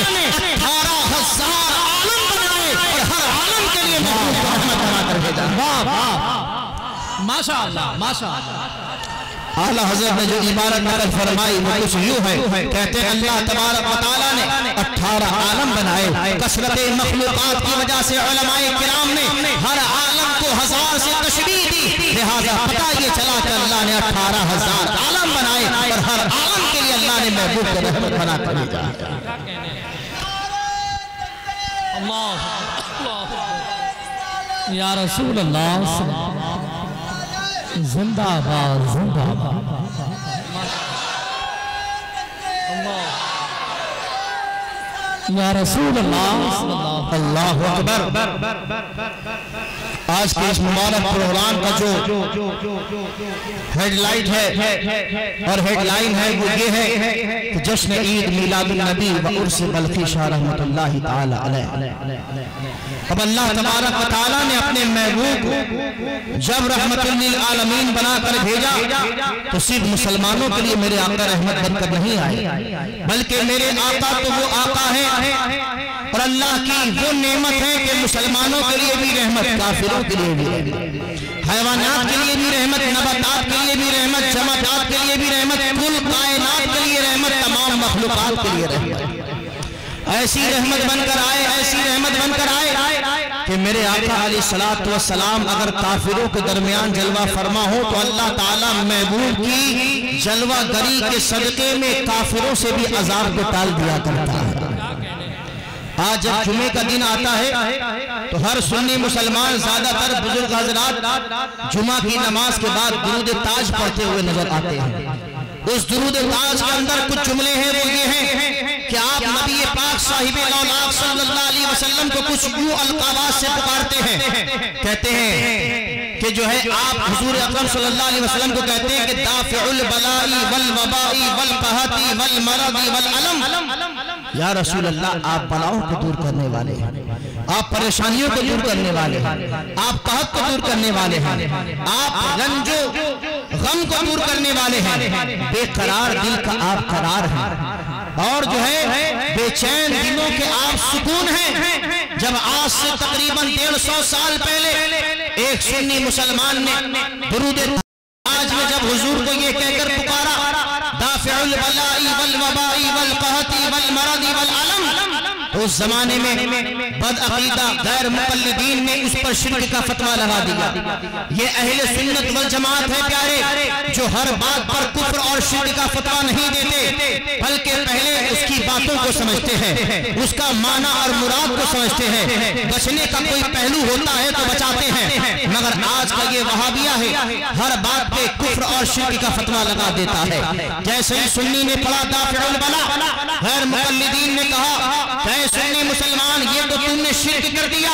18,000 عالم بنائے اور ہر عالم کے لیے محبوب کو رحمت بنا کر بھیجا. ماشاءاللہ ماشاءاللہ. اعلیٰ حضرت نے جو عبارت نقل فرمائی وہ کچھ یوں ہے, کہتے ہیں اللہ تبارک و تعالیٰ نے 18 عالم بنائے. کثرت مخلوقات کی وجہ سے علماء کرام نے ہر عالم کو 1000 سے تشبیہ دی, لہذا پتہ یہ چلا کہ اللہ نے 18,000 عالم بنائے اور ہر عالم کے لیے اللہ نے محبوب کو رحمت بنا کر بھیجا. یا رسول اللہ زندہ باد زندہ باد. یا رسول اللہ اللہ اکبر. آج کے اس مبارک پروگرام کا جو ہیڈ لائٹ ہے اور ہیڈ لائن ہے وہ یہ ہے کہ جشن عید میلاد النبی و عرس بلخی شاہ رحمت اللہ تعالی علیہ۔ اب اللہ تبارک و تعالی نے اپنے محبوب کو جب رحمت للعالمین بنا کر بھیجا تو صرف مسلمانوں کے لیے میرے آقا رحمت بن کر نہیں آئے، بلکہ میرے آقا تو وہ آقا ہے اور اللہ کی وہ نعمت ہے کہ مسلمانوں کے لیے بھی رحمت، کافروں کے لیے بھی رحمت، حیوانات کے لیے بھی رحمت، نباتات کے لیے بھی رحمت، جمادات کے لیے بھی رحمت، کل کائنات کے لیے رحمت، تمام مخلوقات کے لیے رحمت۔ ایسی رحمت بن کر آئے، ایسی رحمت بن کر آئے کہ میرے آقا علیہ السلام اگر کافروں کے درمیان جلوہ فرما ہو تو اللہ تعالیٰ محبوب کی جلوہ گری کے صدقے میں کافروں سے بھی عذاب کو ٹال دیا کرتا ہے۔ آج جب جمعے کا دن آتا ہے تو ہر سنی مسلمان زیادہ تر بزرگ حضرات جمعہ کی نماز کے بعد درود تاج پڑھتے ہوئے نظر آتے ہیں۔ اس درود تاج کے اندر کچھ جملے ہیں، وہ یہ ہیں کہ آپ نبی پاک صاحب الاولیاء صلی اللہ علیہ وسلم کو کچھ یوں القابات سے پکارتے ہیں، کہتے ہیں کہ جو ہے آپ حضور اکرم صلی اللہ علیہ وسلم کو کہتے ہیں کہ دافع البلائی والوبائی والقحطی والمرضی والعلم، یا رسول اللہ آپ بلاؤں کو دور کرنے والے ہیں، آپ پریشانیوں کو دور کرنے والے ہیں، آپ قحط کو دور کرنے والے ہیں، آپ رنج و غم کو دور کرنے والے ہیں، بے قرار دل کا آپ قرار ہیں، اور جو ہے بے چین دلوں کے آپ سکون ہیں۔ جب آج سے تقریباً 150 سال پہلے ایک سنی مسلمان نے درود تاج میں جب حضور کو یہ کہہ کر پکارا دافع البلائی والوبائی والقحطی والمرضی والعلم، تو اس زمانے میں بد عقیدہ غیر مقلدین نے اس پر شرک کا فتویٰ لگا دیا۔ یہ اہل سنت والجماعت ہے پیارے، جو ہر بات پر کفر اور شرک کا فتویٰ نہیں دیتے، بلکہ پہلے اس کی باتوں کو سمجھتے ہیں، اس کا معنی اور مراد کو سمجھتے ہیں، بچنے کا کوئی پہلو ہوتا ہے تو بچاتے ہیں، مگر آج کا یہ وہابیہ ہے، ہر بات پہ کفر اور شرک کا فتویٰ لگا دیتا ہے۔ جیسے ہی سنی نے پڑھا دافع البلا، غیر مقلدین نے کہا اے سنی مسلمان یہ تو تم نے شرک کر دیا،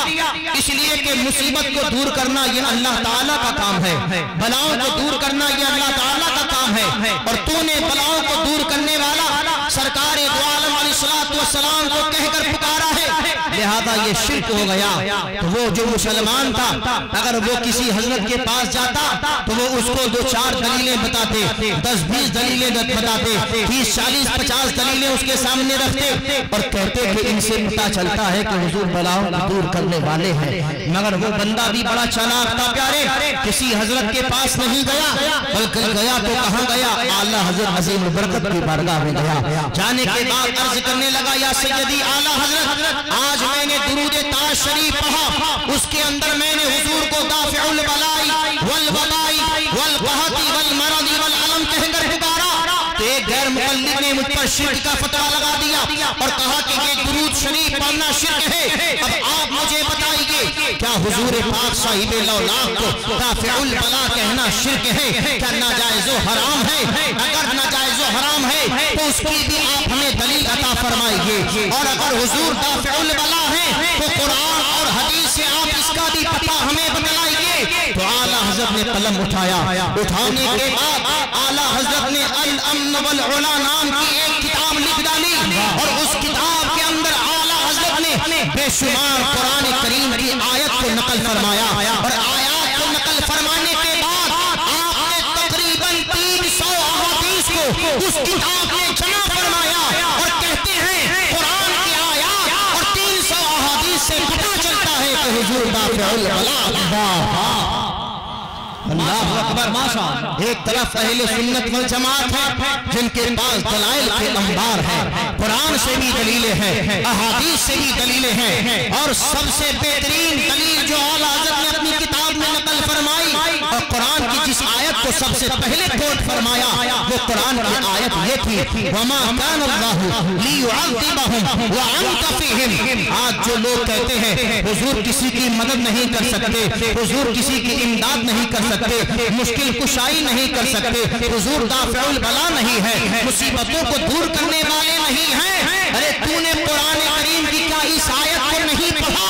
اس لیے کہ مصیبت کو دور کرنا یہ اللہ تعالیٰ کا کام ہے، بلاؤں کو دور کرنا یہ اللہ تعالیٰ کا کام ہے، اور تو نے بلاؤں کو دور کرنے والا سرکار دو عالم علیہ السلام کو کہہ کر پکارا ہے، لہذا یہ شرک ہو گیا۔ تو وہ جو مسلمان تھا اگر وہ کسی حضرت کے پاس جاتا تو وہ اس کو 2-4 دلیلیں بتاتے، 10-20 دلیلیں بتاتے، 30-40 50 دلیلیں اس کے سامنے رکھتے اور کہتے کہ ان سے پتہ چلتا ہے کہ حضور بلاؤں کو دور کرنے والے ہیں، مگر وہ بندہ بھی بڑا چالاک تھا پیارے، کسی حضرت کے پاس نہیں گیا، بلکہ گیا تو کہاں گیا؟ اعلیٰ حضرت عظیم البرکت کی بارگاہ میں گیا۔ جانے کے بعد عرض کرنے لگا یا سیدی اعلیٰ حضرت، آج میں نے درود تاج شریف پڑھا، اس کے اندر میں نے حضور کو دافع البلائی والوبائی والقحطی والمرضی والعلم کہہ کر پکارا، تو ایک غیر مقلد نے مجھ پر شرک کا فتویٰ لگا دیا اور کہا کہ یہ درود شریف پڑھنا شرک ہے۔ اب آپ مجھے بتائیے کیا حضور پاک صاحب الاولیاء کو دافع البلا کہنا شرک ہے؟ کیا ناجائز و حرام ہے؟ اگر ناجائز و حرام ہے تو اس کی بھی آپ ہمیں دلیل عطا فرمائیے، اور اگر حضور دافع البلا ہے تو قرآن اور حدیث سے آپ اس کا بھی پتہ ہمیں بتلائیے۔ تو اعلیٰ حضرت نے قلم اٹھایا، اٹھانے کے بعد اعلیٰ حضرت نے الامن والعلا نام کی ایک کتاب لکھ ڈالی، اور اس کتاب کے اندر اعلیٰ حضرت نے بے شمار قرآن کریم کی آیت کو نقل فرمایا، اور آیات کو نقل فرمانے کے بعد آپ نے تقریباً 300 احادیث کو اس کتاب میں جمع فرمایا، اور کہتے ہیں قرآن کی آیات اور 300 احادیث سے پتہ چلتا ہے کہ حضور دافع البلا۔ اللہ اکبر۔ ایک طرف اہل سنت والجماعت ہے جن کے پاس دلائل کے انبار ہیں، قرآن سے بھی دلیلیں ہیں، احادیث سے بھی دلیلیں ہیں، اور سب سے بہترین دلیل جو اعلیٰ حضرت نے اپنی کتاب میں نقل فرمائی اور قرآن کی جس آیت کو سب سے پہلے کوٹ فرمایا وہ قرآن کی آیت یہ تھی وَمَا كَانَ اللَّهُ لِيُعَذِّبَهُمْ وَأَنْتَ فِيهِمْ۔ آج جو لوگ کہتے ہیں حضور کسی کی مدد نہیں کر سکتے، حضور کسی کی امداد نہیں کر سکتے، مشکل کشائی نہیں کر سکتے، حضور دافع البلا نہیں ہے، مصیبتوں کو دور کرنے والے نہیں ہیں، ارے تو نے قرآن کریم کی کیا اس آیت کو نہیں پڑھا؟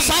100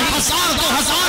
1000 2000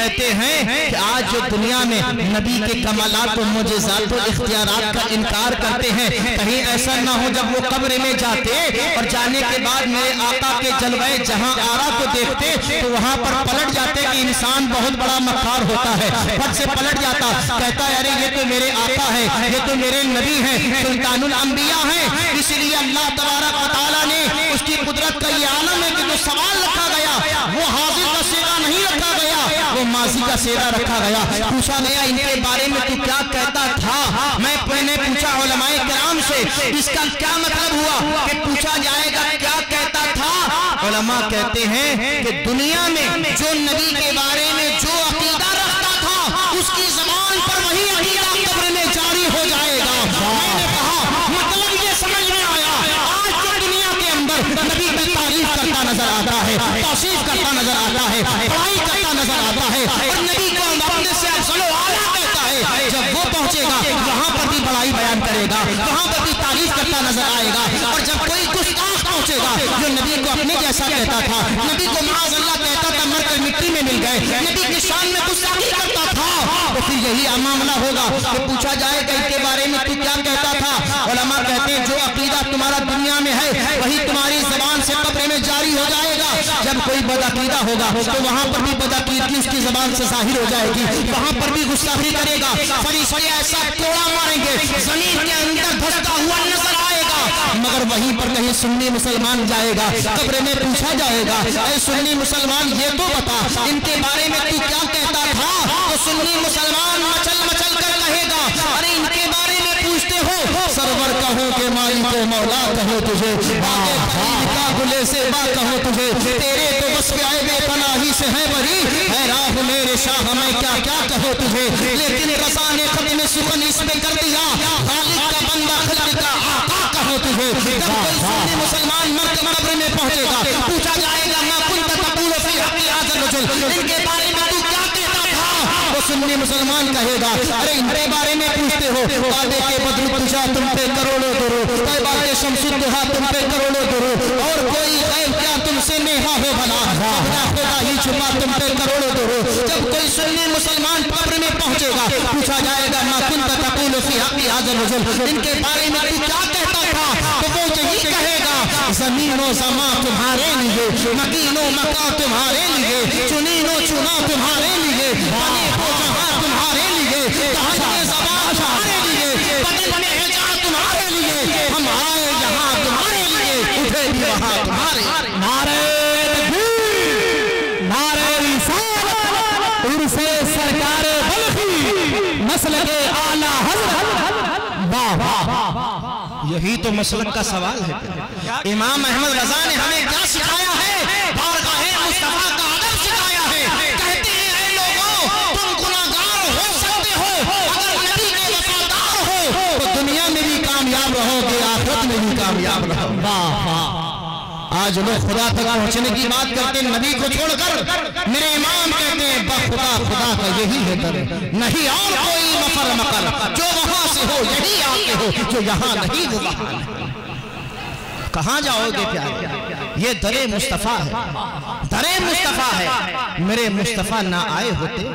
کہتے ہیں کہ آج جو دنیا میں نبی کے کمالات و معجزات و اختیارات کا انکار کرتے ہیں، کہیں ایسا نہ ہو جب وہ قبر میں جاتے اور جانے کے بعد میرے آقا کے جلوہ جہاں آرا کو دیکھتے تو وہاں پر پلٹ جاتے کہ انسان بہت بڑا مکار ہوتا ہے، پھٹ سے پلٹ جاتا، کہتا ہے ارے یہ تو میرے آقا ہے، یہ تو میرے نبی ہیں، سلطان الانبیاء ہیں۔ اس لیے اللہ تبارک و تعالیٰ نے اس کی قدرت کا یہ عالم ہے کہ جو سوال رکھا گیا وہ حاضر کا سیرا نہیں رکھا گیا، وہ ماضی کا سیرا رکھا گیا۔ پوچھا گیا ان کے بارے میں تو کیا کہتا تھا؟ میں نے پوچھا علماء کرام سے اس کا کیا مطلب ہوا کہ پوچھا جائے گا کیا کہتا تھا؟ علماء کہتے ہیں کہ دنیا میں جو نبی کے بارے میں جو عقیدہ رکھتا تھا اس کی زبان پر وہی عقیدہ قبر میں جاری ہو جائے گا۔ میں نے کہا مطلب یہ سمجھ میں آیا، آج جو دنیا کے اندر نبی کی تعریف کرتا نظر آتا ہے، توصیف کرتا نظر آتا ہے، بڑائی کرتا نظر آتا ہے اور نبی کو اپنے سے افضل و اعلیٰ کہتا ہے، جب وہ پہنچے گا وہاں پر بھی بڑائی بیان کرے گا، وہاں پر بھی تعریف کرتا نظر آئے گا۔ اور جب کوئی گستاخ پہنچے گا جو نبی کو اپنے جیسا کہتا تھا، نبی کو معاذ اللہ کہتا تھا مر کر مٹی میں مل گئے، نبی کی شان میں گستاخی کرتا تھا، تو پھر یہی معاملہ ہوگا کہ پوچھا جائے گا ان کے بارے میں تو کیا کہتا تھا؟ علماء کہتے ہیں جو عقیدہ تمہارا دنیا میں ہے وہی تمہاری زبان سے قبر میں جاری ہو جائے گا۔ جب کوئی بدعقیدہ ہوگا تو وہاں پر بھی بدعقیدگی اس کی زبان سے ظاہر ہو جائے گی، وہاں پر بھی گستاخی کرے گا، فرشتے ایسا کوڑا ماریں گے زمین کے اندر دھستا ہوا نظر آئے گا، مگر وہیں پر کہیں سنی مسلمان جائے گا، قبر میں پوچھا جائے گا اے سنی مسلمان یہ تو بتا ان کے بارے میں تو کیا کہتا تھا؟ تو سنی مسلمان مچل مچل کر کہے گا ارے ان کے بارے میں پوچھتے ہو سرور کہو کہ مالک و مولا کہو تجھے، آگے خلیل کا گلے سے با کہو تجھے، تیرے تو وصف عیب پناہی سے ہے بری، اے راہ میرے شاہ میں کیا کیا کہو تجھے، لیکن رضا نے ختم سخن اس پہ کر دیا، خالق کا بندہ خلق کا آقا کہو تجھے۔ جب کوئی سنی مسلمان مر کے قبر میں پہنچے گا پوچھا جائے گا ما کنت تقول فی حق ھذا الرجل، ان کے بارے میں تو کیا کہتا تھا؟ وہ سنی مسلمان کہے گا ارے ان کے بارے میں پوچھتے ہو کعبے کے بدر پوچھا تم پہ کروڑوں درود، طیبہ کے شمس الضحیٰ تم پہ کروڑوں درود، اور کوئی غیب کیا تم سے نیہا ہو بھلا، اپنا خدا ہی چھپا تم پہ کروڑوں درود۔ جب کوئی سنی مسلمان قبر میں پہنچے گا پوچھا جائے گا ما کنت تقول فی حق ھذا الرجل، ان کے بارے میں تو کیا کہتا تھا؟ تو وہ یہی کہے گا زمین و زمان تمہارے لیے، مکین و مکان تمہارے لیے، چنین و چنا تمہارے لیے، بنے و جہاں تمہارے لیے، کہانی زبان تمہارے لیے، بدن میں حجاب تمہارے لیے، ہم آئے یہاں تمہارے لیے، اٹھے بھی وہاں تمہارے۔ نعرہ تکبیر، نعرہ رسالت، عرف سرکار بلخی، مسلک اعلیٰ حضرت، واہ واہ، یہی تو مسلک کا سوال ہے۔ امام احمد رضا نے ہمیں کیا سکھایا ہے؟ بارگاہ مصطفیٰ کا ادب سکھایا ہے۔ کہتے ہیں اے لوگوں تم گناہگار ہو سکتے ہو، اگر نبی کے وفادار ہو تو دنیا میں بھی کامیاب رہو گے، آخرت میں بھی کامیاب رہو گے۔ واہ واہ، آج لوگ خدا تک پہنچنے کی بات کرتے ہیں نبی کو چھوڑ کر، میرے امام کہتے ہیں بخدا خدا کا یہی ہے در، نہیں اور کوئی مفر مقر، جو وہاں سے ہو یہی آتے ہو، جو یہاں نہیں وہ وہاں نہیں۔ کہاں جاؤ گے پیارے؟ یہ در مصطفیٰ ہے، در مصطفیٰ ہے۔ میرے مصطفیٰ نہ آئے ہوتے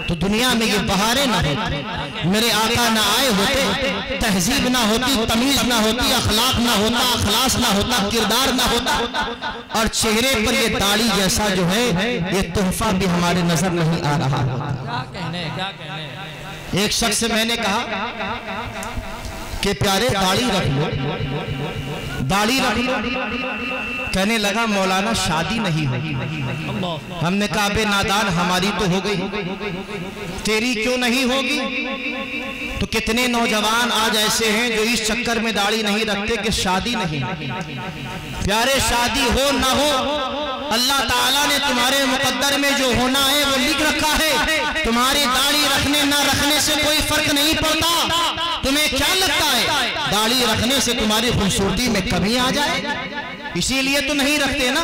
تو دنیا میں یہ بہاریں نہ ہوتی، میرے آقا نہ آئے ہوتے تہذیب نہ ہوتی، تمیز نہ ہوتی، اخلاق نہ ہوتا، اخلاص نہ ہوتا، کردار نہ ہوتا، اور چہرے پر یہ داڑھی جیسا جو ہے یہ تحفہ بھی ہمارے نظر نہیں آ رہا ہوتا۔ ایک شخص سے میں نے کہا کہ پیارے داڑھی رکھ لو، داڑھی رکھ لو، کہنے لگا مولانا شادی نہیں ہوگی۔ ہم نے کہا بے نادان ہماری تو ہو گئی، تیری کیوں نہیں ہوگی؟ تو کتنے نوجوان آج ایسے ہیں جو اس چکر میں داڑھی نہیں رکھتے کہ شادی نہیں۔ پیارے شادی ہو نہ ہو اللہ تعالیٰ نے تمہارے مقدر میں جو ہونا ہے وہ لکھ رکھا ہے۔ تمہاری داڑھی رکھنے نہ رکھنے سے کوئی فرق نہیں پڑتا۔ تمہیں کیا لگتا ہے داڑھی رکھنے سے تمہاری خوبصورتی میں کمی آ جائے؟ اسی لیے تو نہیں رکھتے نا۔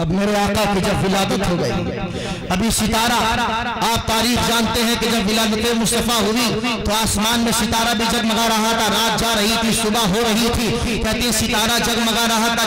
اب میرے آقا کی جب ولادت ہو گئی، ابھی ستارہ، آپ تاریخ جانتے ہیں کہ جب ولادت مصطفیٰ ہوئی تو آسمان میں ستارہ بھی جگمگا رہا تھا، رات جا رہی تھی، صبح ہو رہی تھی، کہتے ہیں ستارہ جگمگا رہا تھا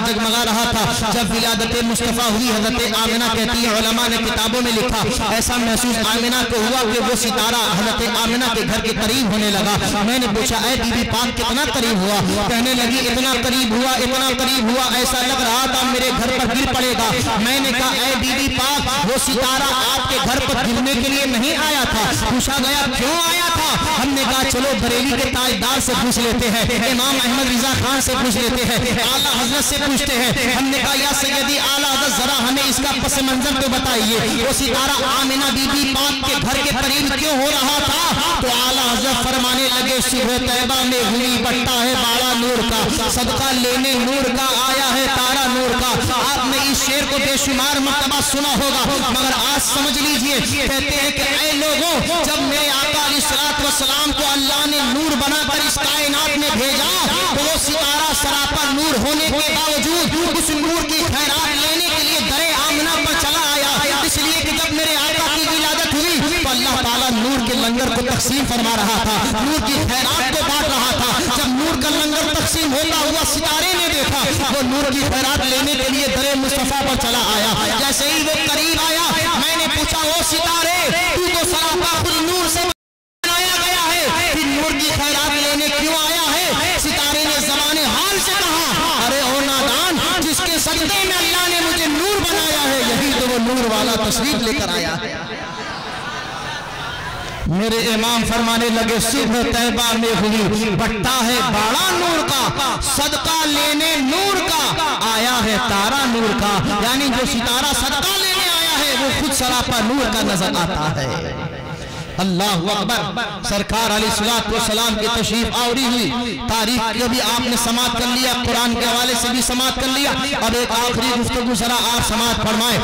جب ولادت مصطفیٰ ہوئی۔ حضرت آمنہ کہتی ہے، علماء نے کتابوں میں لکھا، ایسا محسوس آمنہ کو ہوا کہ وہ ستارہ حضرت آمنہ کے گھر کے قریب ہونے لگا۔ میں نے پوچھا اے بی بی پاک کتنا قریب ہوا؟ کہنے لگی اتنا قریب ہوا ایسا لگ رہا تھا میرے گھر پر گر پڑے گا۔ میں نے کہا اے بی بی پاک وہ ستارہ آپ کے گھر پر گرنے کے لیے نہیں آیا تھا۔ پوچھا گیا کیوں آیا تھا؟ ہم نے کہا چلو بریلی کے تاجدار سے پوچھ لیتے ہیں، امام احمد رضا خان سے پوچھ لیتے ہیں، اعلیٰ حضرت سے پوچھتے ہیں۔ ہم نے کہا یا سیدی اعلیٰ حضرت ذرا ہمیں اس کا پس منظر تو بتائیے، وہ ستارہ آمنہ بی بی پاک کے گھر کے قریب کیوں ہو رہا تھا؟ تو اعلیٰ حضرت فرمانے لگے صبح طیبہ میں ہوئی بٹا ہے باڑا نور کا، صدقہ لینے نور کا آیا ہے تارا نور کا۔ آپ نے اس شعر کو بے شمار مرتبہ سنا ہوگا، مگر آج سمجھ لیجئے، کہتے ہیں کہ اے لوگوں جب میرے آقا علیہ السلام کو اللہ نے نور بنا کر اس کائنات میں بھیجا تو وہ ستارہ سراپا نور ہونے کے باوجود اس نور کی خیرات لینے کے لیے در آمنہ پر چلا آیا، اس لیے کہ جب میرے آقا کی ولادت ہوئی تو اللہ تعالیٰ نور کے لنگر کو تقسیم فرما رہا تھا، نور کی خیرات کو بانٹ رہا تھا۔ جب نور کا لنگر تقسیم ہوتا ہوا ستارے نے دیکھا، وہ نور کی خیرات لینے کے لیے در مصطفیٰ پر چلا آیا۔ جیسے ہی وہ قریب آیا میں نے پوچھا وہ ستارے تو سراپا خود نور سے بنایا گیا ہے، پھر نور کی خیرات لینے کیوں آیا ہے؟ ستارے نے زبان حال سے کہا ارے او نادان، جس کے صدقے میں اللہ نے مجھے نور بنایا ہے یہی تو وہ نور والا تشریف لے کر آیا ہے۔ میرے امام فرمانے لگے صبح طیبہ میں ہوئی بٹا ہے باڑا نور کا، صدقہ لینے نور کا آیا ہے تارا نور کا، یعنی جو ستارہ صدقہ لینے آیا ہے وہ خود سراپا نور کا نظر آتا ہے۔ اللہ اکبر۔ سرکار علیہ السلام کی تشریف آوری ہوئی، تاریخ کو بھی آپ نے سماعت کر لیا، قرآن کے حوالے سے بھی سماعت کر لیا۔ اب ایک آخری گفتگو ذرا آپ سماعت فرمائیں،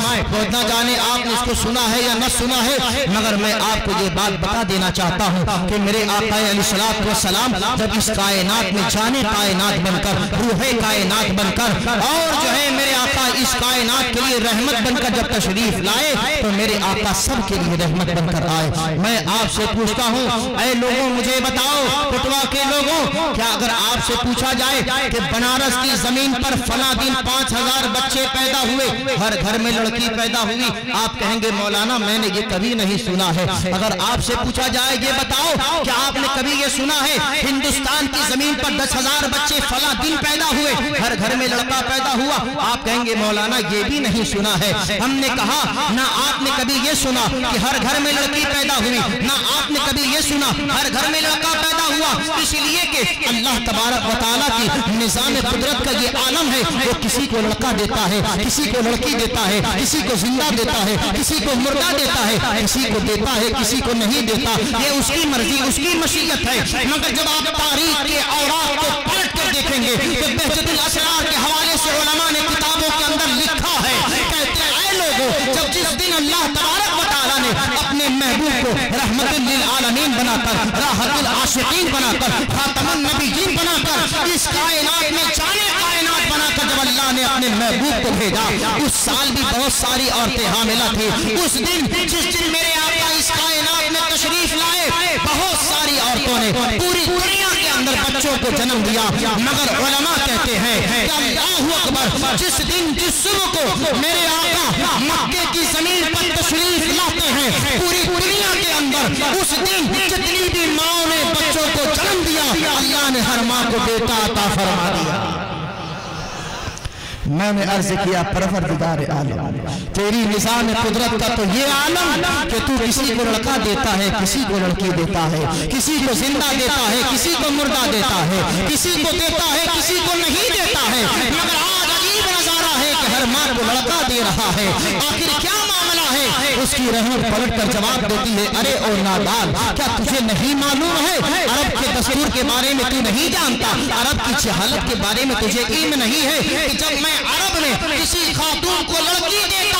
نہ جانے آپ نے اس کو سنا ہے یا نہ سنا ہے، مگر میں آپ کو یہ بات بتا دینا چاہتا ہوں کہ میرے آقا علیہ السلام جب اس کائنات میں جانے کائنات بن کر، روح کائنات بن کر، اور جو ہے میرے آقا اس کائنات کے لیے رحمت بن کر جب تشریف لائے تو میرے آقا سب کے لیے رحمت بن کر آئے۔ میں آپ سے پوچھتا ہوں اے لوگوں مجھے بتاؤ، پٹوا کے لوگوں، کیا اگر آپ سے پوچھا جائے کہ بنارس کی زمین پر فلاں دن 5000 بچے پیدا ہوئے، ہر گھر میں لڑکی پیدا ہوئی، آپ کہیں گے مولانا میں نے یہ کبھی نہیں سنا ہے۔ اگر آپ سے پوچھا جائے یہ بتاؤ کہ آپ نے کبھی یہ سنا ہے ہندوستان کی زمین پر 10,000 بچے فلاں دن پیدا ہوئے، ہر گھر میں لڑکا پیدا ہوا، آپ کہیں گے مولانا یہ بھی نہیں سنا ہے۔ ہم نے کہا نہ آپ نے کبھی یہ سنا کہ ہر گھر میں لڑکی پیدا ہوئی، نہ آپ نے کبھی یہ سنا ہر گھر میں لڑکا پیدا ہوا، اس لیے کہ اللہ تبارک و تعالیٰ کی نظام قدرت کا یہ عالم ہے، وہ کسی کو لڑکا دیتا ہے، کسی کو لڑکی دیتا ہے، کسی کو زندہ دیتا ہے، کسی کو مردہ دیتا ہے، کسی کو دیتا ہے کسی کو نہیں دیتا، یہ اس کی مرضی اس کی مشیت ہے۔ مگر جب آپ تاریخ کے اوراق کو پلٹ کر دیکھیں گے تو بہجت الاسرار کے حوالے سے علماء نے کتابوں کے اندر لکھا ہے، کہتے ہیں اے لوگوں جب جس دن اللہ تبارک و تعالیٰ نے اپنے محبوب کو رحمت للعالمین بنا کر، راحت العاشقین بنا کر، خاتم النبیین بنا کر، اس کائنات میں جانے کائنات بنا کر جب اللہ نے اپنے محبوب کو بھیجا، اس سال بھی بہت ساری عورتیں حاملہ تھی۔ اس دن جس دن میرے آقا اس کائنات میں تشریف لائے، بہت ساری عورتوں نے پوری دنیا کے اندر بچوں کو جنم دیا، مگر علماء کہتے ہیں کہ اللہ اکبر، جس دن جس صبح کو میرے آقا مکے کی زمین پر تشریف لاتے ہیں، پوری دنیا کے اندر اس دن جتنی بھی ماں نے بچوں کو جنم دیا، اللہ نے ہر ماں کو بیٹا عطا فرما دیا۔ میں نے عرض کیا پروردگار عالم، تیری نظام قدرت کا تو یہ عالم کہ تو کسی کو لڑکا دیتا ہے، کسی کو لڑکی دیتا ہے، کسی کو زندہ دیتا ہے، کسی کو مردہ دیتا ہے، کسی کو دیتا ہے کسی کو نہیں دیتا ہے، مگر آج عجیب نظارہ ہے کہ ہر ماں کو لڑکا دے رہا ہے۔ آخر کیا معاملہ ہے؟ اس کی رحمت پلٹ کر جواب دیتی ہے ارے او نادان، کیا تجھے نہیں معلوم ہے عرب کے دستور کے بارے میں تو نہیں جانتا، عرب کی جہالت کے بارے میں تجھے علم نہیں ہے کہ جب میں عرب میں کسی خاتون کو لڑکی دیتا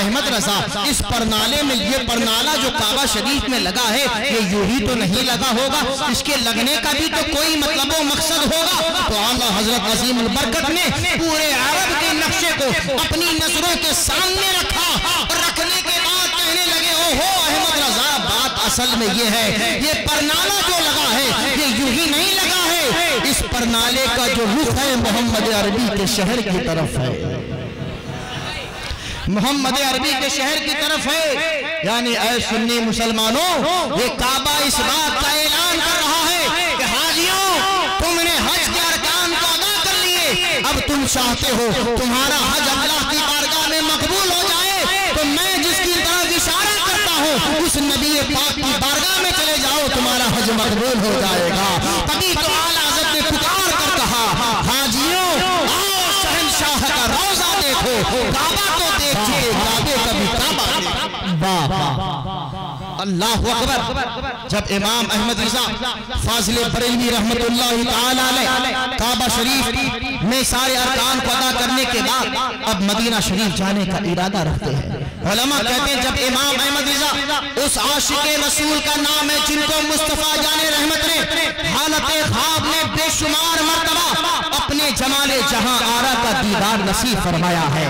احمد رضا اس پرنالے میں یہ پرنالہ جو کعبہ شریف میں لگا ہے یہ یوں ہی تو نہیں لگا ہوگا، اس کے لگنے کا بھی تو کوئی مطلب و مقصد ہوگا۔ تو اعلیٰ حضرت عظیم البرکت نے پورے عرب کے نقشے کو اپنی نظروں کے سامنے رکھا اور رکھنے کے بعد کہنے لگے اوہو احمد رضا بات اصل میں یہ ہے، یہ پرنالہ جو لگا ہے یہ یوں ہی نہیں لگا ہے، اس پرنالے کا جو رخ ہے محمد عربی کے شہر کی طرف ہے، محمد عربی کے شہر کی طرف ہے۔ یعنی اے سنی مسلمانوں یہ کعبہ اس بات کا اعلان کر رہا ہے کہ حاجیوں تم نے حج کے ارکان کو ادا کر لیے، اب تم چاہتے ہو تمہارا حج اللہ کی بارگاہ میں مقبول ہو جائے تو میں جس کی طرف اشارہ کرتا ہوں اس نبی پاک کی بارگاہ میں چلے جاؤ، تمہارا حج مقبول ہو جائے گا۔ تبھی تو اعلیٰ حضرت نے پکار کر کہا حاجیوں آؤ شہنشاہ کا روضہ دیکھو، کعبہ تو دیکھیے کعبے کا بھی کعبہ۔ اللہ اکبر۔ جب امام احمد رضا فاضل بریلوی رحمت اللہ تعالی علیہ کعبہ شریف میں سارے ارکان کو ادا کرنے کے بعد اب مدینہ شریف جانے کا ارادہ رکھتے ہیں، علماء کہتے ہیں جب امام احمد رضا اس عاشق رسول کا نام ہے جن کو مصطفیٰ جان رحمت نے حالت خواب میں بے شمار مرتبہ اپنے جمال جہاں آرا کا دیدار نصیب فرمایا ہے،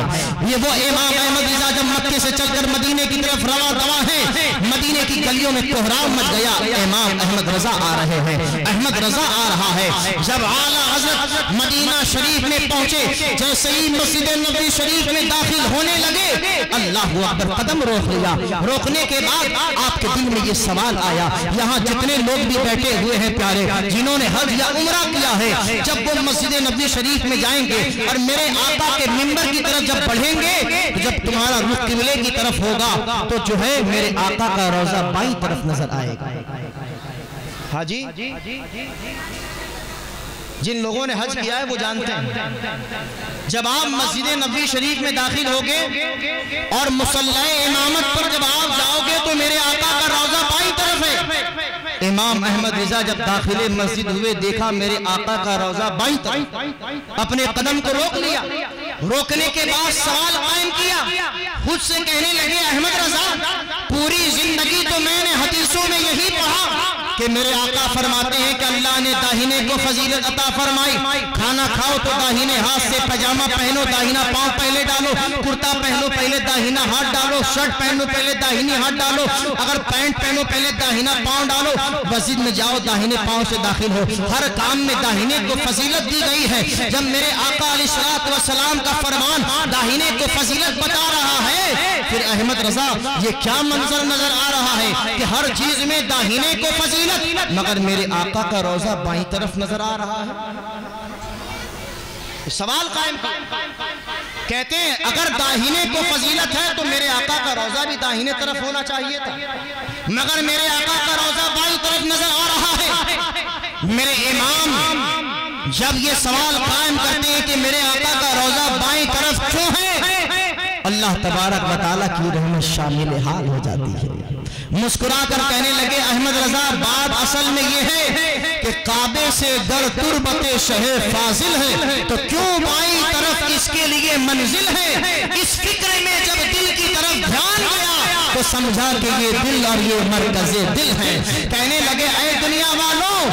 یہ وہ امام احمد رضا جب مکے سے چل کر مدینے کی طرف رواں دواں ہیں، مدینے کی گلیوں میں کوہرام مچ گیا، امام احمد رضا آ رہے ہیں، احمد رضا آ رہا ہے۔ جب اعلیٰ حضرت مدینہ شریف میں پہنچے، جیسے ہی مسجد نبوی شریف میں داخل ہونے لگے اللہ اکبر قدم روک لیا، روکنے کے بعد آپ کے دل میں یہ سوال آیا، یہاں جتنے لوگ بھی بیٹھے ہوئے ہیں پیارے جنہوں نے حج یا عمرہ کیا ہے، جب وہ مسجد نبوی شریف میں جائیں گے اور میرے آقا کے منبر کی طرف جب بڑھیں گے تو جب تمہارا رخ قبلے کی طرف ہوگا تو جو ہے میرے آقا کا روضہ بائیں طرف نظر آئے گا۔ ہاں جی جن لوگوں نے حج کیا ہے وہ جانتے ہیں جب آپ مسجد نبوی شریف میں داخل ہوگے اور مصلی امامت پر جب آپ جاؤ گے تو میرے آقا کا روضہ بائیں طرف ہے۔ امام احمد رضا جب داخل مسجد ہوئے دیکھا میرے آقا کا روضہ بائیں طرف، اپنے قدم کو روک لیا، روکنے کے بعد سوال قائم کیا، خود سے کہنے لگے احمد رضا پوری زندگی تو میں نے حدیثوں میں یہی پڑھا کہ میرے آقا فرماتے ہیں کہ اللہ نے داہنے کو فضیلت عطا فرمائی، کھانا کھاؤ تو داہنے ہاتھ سے پجامہ پہنو، داہنا پاؤں پہلے ڈالو، کرتا پہنو پہلے داہنا ہاتھ ڈالو، شرٹ پہنو پہلے داہنی ہاتھ ڈالو، اگر پینٹ پہنو پہلے داہنا پاؤں ڈالو، مسجد میں جاؤ داہنے پاؤں سے داخل ہو، ہر کام میں داہنے کو فضیلت دی گئی ہے۔ جب میرے آقا علیہ السلام کا فرمان داہنے کو فضیلت بتا رہا ہے، پھر احمد رضا یہ کیا منظر نظر آ رہا ہے کہ ہر چیز میں داہنے کو فضیلت مگر میرے آقا کا روضہ بائیں طرف نظر آ رہا ہے۔ سوال قائم کہتے ہیں اگر داہنے کو فضیلت ہے تو میرے آقا کا روضہ بھی داہنے طرف ہونا چاہیے تھا، مگر میرے آقا کا روضہ بائیں طرف نظر آ رہا ہے۔ میرے امام جب یہ سوال قائم کرتے ہیں کہ میرے آقا کا روضہ بائیں طرف کیوں ہے، اللہ تبارک و تعالیٰ کی رحمت شامل حال ہو جاتی ہے۔ مسکرا کر کہنے لگے احمد رضا بات اصل میں یہ ہے کہ کعبے سے گر تربت شہر فاضل ہے تو کیوں بائیں طرف اس کے لیے منزل ہے۔ اس فکر میں جب دل کی طرف دھیان گیا تو سمجھا کہ یہ دل اور یہ مرکز دل ہے۔ کہنے لگے اے دنیا والوں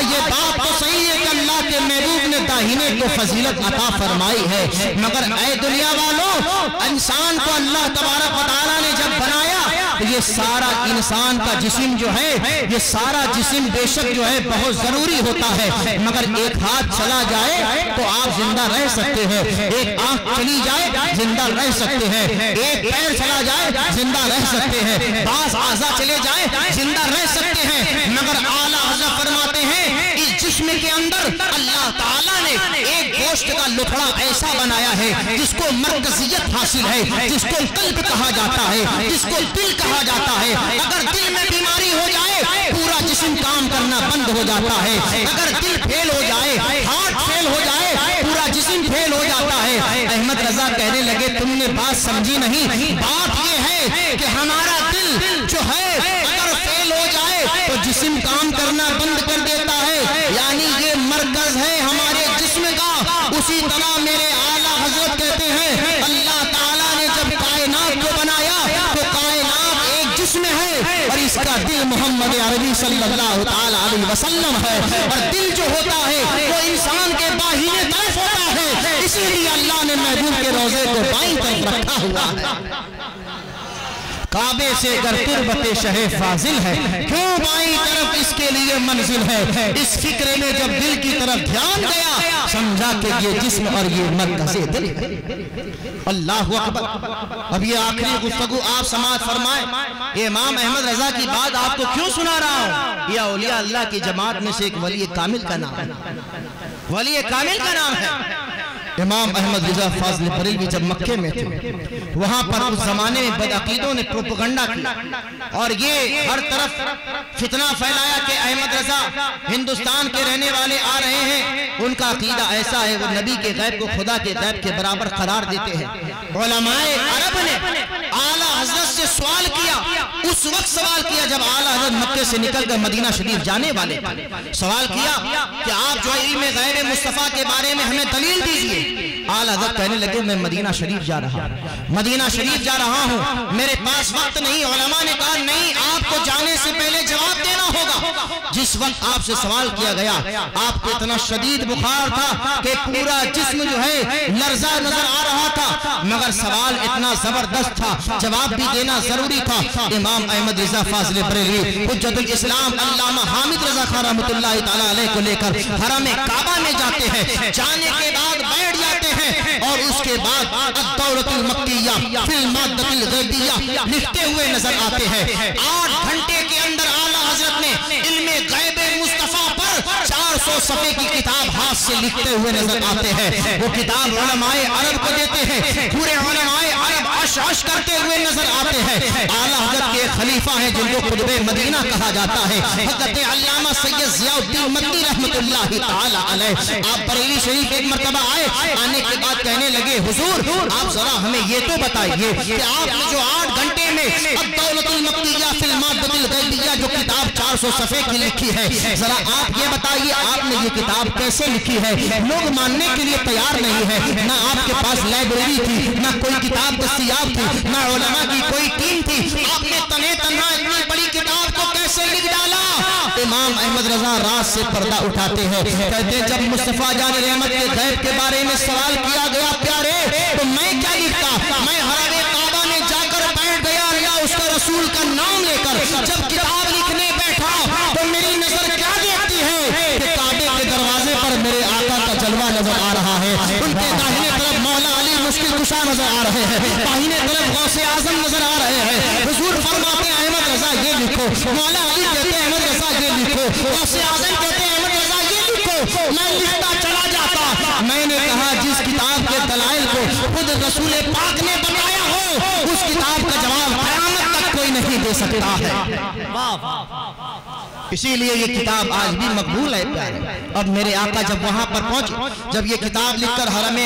یہ بات تو صحیح ہے کہ اللہ کے محبوب نے داہنے کو فضیلت عطا فرمائی ہے، مگر اے دنیا والوں انسان کو اللہ تبارک و تعالیٰ نے جب بنایا تو یہ سارا انسان کا جسم جو ہے یہ سارا جسم بے شک جو ہے بہت ضروری ہوتا ہے، مگر ایک ہاتھ چلا جائے تو آپ زندہ رہ سکتے ہیں، ایک آنکھ چلی جائے زندہ رہ سکتے ہیں، ایک پیر چلا جائے زندہ رہ سکتے ہیں، بعض اعضاء چلے جائیں زندہ رہ سکتے ہیں، مگر اعلیٰ حضرت فرماتے ہیں اس جسم کے اندر اللہ تعالیٰ نے ایک گوشت کا لکڑا ایسا بنایا ہے جس کو مرکزیت حاصل ہے، جس کو قلب کہا جاتا ہے، جس کو دل کہا جاتا ہے۔ اگر دل میں بیماری ہو جائے پورا جسم کام کرنا بند ہو جاتا ہے، اگر دل فیل ہو جائے ہارٹ فیل ہو جائے پورا جسم فیل ہو جاتا ہے۔ احمد رضا کہنے لگے تم نے بات سمجھی نہیں، بات یہ ہے کہ ہمارا دل جو ہے اگر فیل ہو جائے تو جسم کام کرنا بند کر دیتا ہے، یعنی یہ مرکز ہے ہمارے جسم کا۔ اسی طرح میرے اعلیٰ حضرت کہتے ہیں اللہ تعالیٰ نے جب کائنات کو دل محمد عربی صلی اللہ تعالی علیہ وسلم ہے، اور دل جو ہوتا ہے وہ انسان کے باہینے طرف ہوتا ہے، اسی لیے اللہ نے محبوب کے روضے کو بائیں طرف رکھا ہوا ہے۔ کعبے سے اگر تربت شہ فاضل ہے، کیوں بائیں طرف اس کے لیے منزل ہے؟ اس فکر میں جب دل کی طرف دھیان گیا، سمجھا کہ یہ جسم اور یہ مرکز دل ہے۔ اللہ اکبر۔ اب یہ آخری گفتگو آپ سماعت فرمائیں، یہ امام احمد رضا کی بات آپ کو کیوں سنا رہا ہوں؟ یہ اولیاء اللہ کی جماعت میں سے ایک ولی کامل کا نام ہے، ولی کامل کا نام ہے۔ امام احمد رضا فاضل بریلوی جب مکے میں تھے، وہاں پر اس زمانے میں بدعقیدوں نے پروپیگنڈا کیا اور یہ ہر طرف فتنہ پھیلایا کہ احمد رضا ہندوستان کے رہنے والے آ رہے ہیں، ان کا عقیدہ ایسا ہے وہ نبی کے غیب کو خدا کے غیب کے برابر قرار دیتے ہیں۔ علماء عرب نے اعلیٰ حضرت سے سوال کیا، اس وقت سوال کیا جب اعلیٰ حضرت مکے سے نکل کر مدینہ شریف جانے والے تھے، سوال کیا کہ آپ جو علم غیب مصطفیٰ کے بارے میں ہمیں دلیل دیجئے۔ اعلیٰ حضرت کہنے لگے میں مدینہ شریف جا رہا ہوں، مدینہ شریف جا رہا ہوں، میرے پاس وقت نہیں۔ علماء نے کہا نہیں، آپ کو جانے سے پہلے جواب دینا ہوگا۔ جس وقت آپ سے سوال کیا گیا، آپ کو اتنا شدید بخار تھا کہ پورا جسم جو ہے لرزا نظر آ رہا تھا، مگر سوال اتنا زبردست تھا، جواب بھی دینا ضروری تھا۔ امام احمد رضا فاضل بریلوی حجت الاسلام علامہ حامد رضا خان رحمۃ اللہ تعالی علیہ کو لے کر حرم کعبہ میں جاتے ہیں، جانے کے بعد بیٹھ جاتے ہیں اور اس کے بعد الدورۃ المکیہ فی المادۃ الغیبیہ لکھتے ہوئے نظر آتے ہیں۔ 8 گھنٹے کے اندر اعلیٰ حضرت نے علم غیب مصطفیٰ پر 400 صفحے کی کتاب ہاتھ سے لکھتے ہوئے نظر آتے ہیں۔ وہ کتاب علماء عرب کو دیتے ہیں، پورے علماء عرب عش کرتے ہوئے نظر آتے ہیں۔ اعلیٰ حضرت کے خلیفہ ہیں جن کو قطب مدینہ کہا جاتا ہے، حضرت علامہ سید ضیاء الدین مدنی رحمۃ اللہ تعالی علیہ۔ آپ بریلی شریف ایک مرتبہ آئے، آنے کے بعد کہنے لگے حضور آپ ذرا ہمیں یہ تو بتائیے کہ آپ نے جو 8 گھنٹے میں الدولۃ المکیہ فی المادۃ الغیبیہ جو کتاب 400 صفحے کی لکھی ہے، ذرا آپ یہ بتائیے آپ نے یہ کتاب کیسے لکھی ہے؟ لوگ ماننے کے لیے تیار نہیں ہے، نہ آپ کے پاس لائبریری تھی، نہ کوئی کتاب دستیاب تھی، نہ علماء کی کوئی ٹیم تھی، آپ نے تنہا تنہا اتنی بڑی کتاب کو کیسے لکھ ڈالا؟ امام احمد رضا رات سے پردہ اٹھاتے ہیں، کہتے جب مصطفیٰ جان رحمت کے غیب کے بارے میں سوال کیا گیا پیارے تو میں کیا لکھتا؟ میں حرم کعبہ میں جا کر بیٹھ گیا اللہ اس کا رسول کا نام لے کر، جب کتاب لکھنے بیٹھا تو میری نظر کیا دیکھتی ہے کہ کعبے کے دروازے پر میرے آقا کا جلوہ نظر آ رہا ہے، ان کے داہنے طرف مولا علی مشکل کشا نظر آ رہے ہیں، داہنے طرف غوث اعظم نظر آ رہے ہیں۔ حضور فرماتے ہیں احمد رضا یہ لکھو، مولا علی کہتے ہیں احمد رضا یہ لکھو، غوث اعظم کہتے ہیں احمد رضا یہ لکھو۔ میں لکھتا چلا جاتا، میں نے کہا جس کتاب کے دلائل کو خود رسول پاک نے بتایا ہو اس کتاب کا جواب قیامت تک کوئی نہیں دے سکتا ہے۔ اسی لیے یہ کتاب آج بھی مقبول ہے پیارے۔ اب میرے آقا جب وہاں پر پہنچے، جب یہ کتاب لکھ کر حرم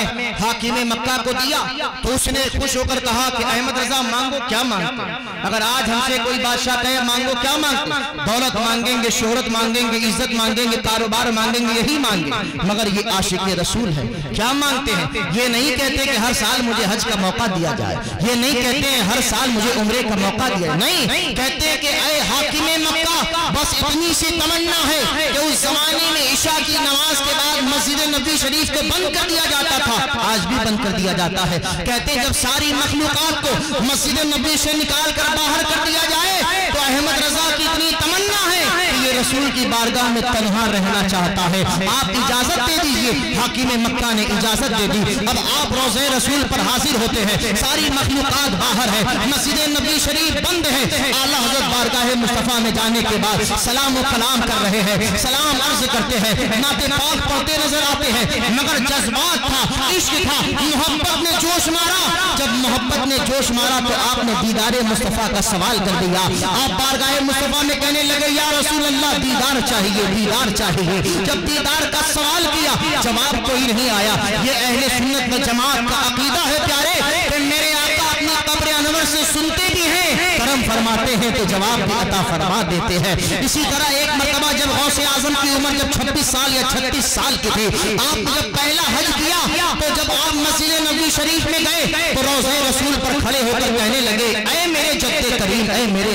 حاکم مکہ کو دیا تو اس نے خوش ہو کر کہا کہ احمد رضا مانگو کیا مانگتے؟ اگر آج ہم سے کوئی بادشاہ کہے مانگو کیا مانگتے؟ دولت مانگیں گے، شہرت مانگیں گے، عزت مانگیں گے، کاروبار مانگیں گے، یہی مانگیں گے، مگر یہ عاشق رسول ہے، کیا مانگتے ہیں؟ یہ نہیں کہتے کہ ہر سال مجھے حج کا موقع دیا جائے، یہ نہیں کہتے ہیں ہر سال مجھے عمرے کا موقع دیا جائے، نہیں کہتے کہ اے حاکم مکہ بس اتنی سی تمنا ہے کہ اس زمانے میں عشاء کی نماز کے بعد مسجد نبوی شریف کو بند کر دیا جاتا تھا، آج بھی بند کر دیا جاتا ہے۔ کہتے جب ساری مخلوقات کو مسجد نبوی سے نکال کر باہر کر دیا جائے تو احمد رضا کی اتنی تمنا ہے کہ یہ رسول کی بارگاہ میں تنہا رہنا چاہتا ہے، آپ اجازت دے دیجئے۔ حاکم مکہ نے اجازت دے دی، اب آپ روضہ رسول پر حاضر ہوتے ہیں، ساری مخلوقات باہر ہے، مسجد نبوی شریف بند ہے، اعلیٰ حضرت بارگاہ مصطفیٰ میں جانے کے بعد سلام و کلام کر رہے ہیں، سلام عرض کرتے ہیں، نعت پاک پڑھتے نظر آتے ہیں، مگر جذبات تھا، عشق تھا، محبت نے جوش مارا۔ جب محبت نے جوش مارا تو آپ نے دیدار مصطفیٰ کا سوال کر دیا، آپ بارگاہ مصطفیٰ میں کہنے لگے یا رسول اللہ دیدار چاہیے، دیدار چاہیے۔ جب دیدار کا سوال کیا جواب کوئی نہیں آیا۔ یہ اہل سنت و جماعت کا عقیدہ ہے پیارے کہ میرے آقا اپنی قبر انور سے سنتے بھی ہیں، کرم فرماتے ہیں تو جواب بھی عطا فرما دیتے ہیں۔ اسی طرح ایک مرتبہ جب غوث اعظم کی عمر جب 26 سال یا 36 سال کی تھی، آپ نے جب پہلا حج کیا تو جب آپ مسجد نبوی شریف میں گئے تو روضہ رسول پر کھڑے ہو کر کہنے لگے اے میرے جد کریم، اے میرے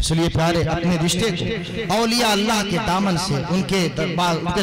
اس لیے پیارے اپنے رشتے کو اولیاء اللہ کے دامن سے ان کے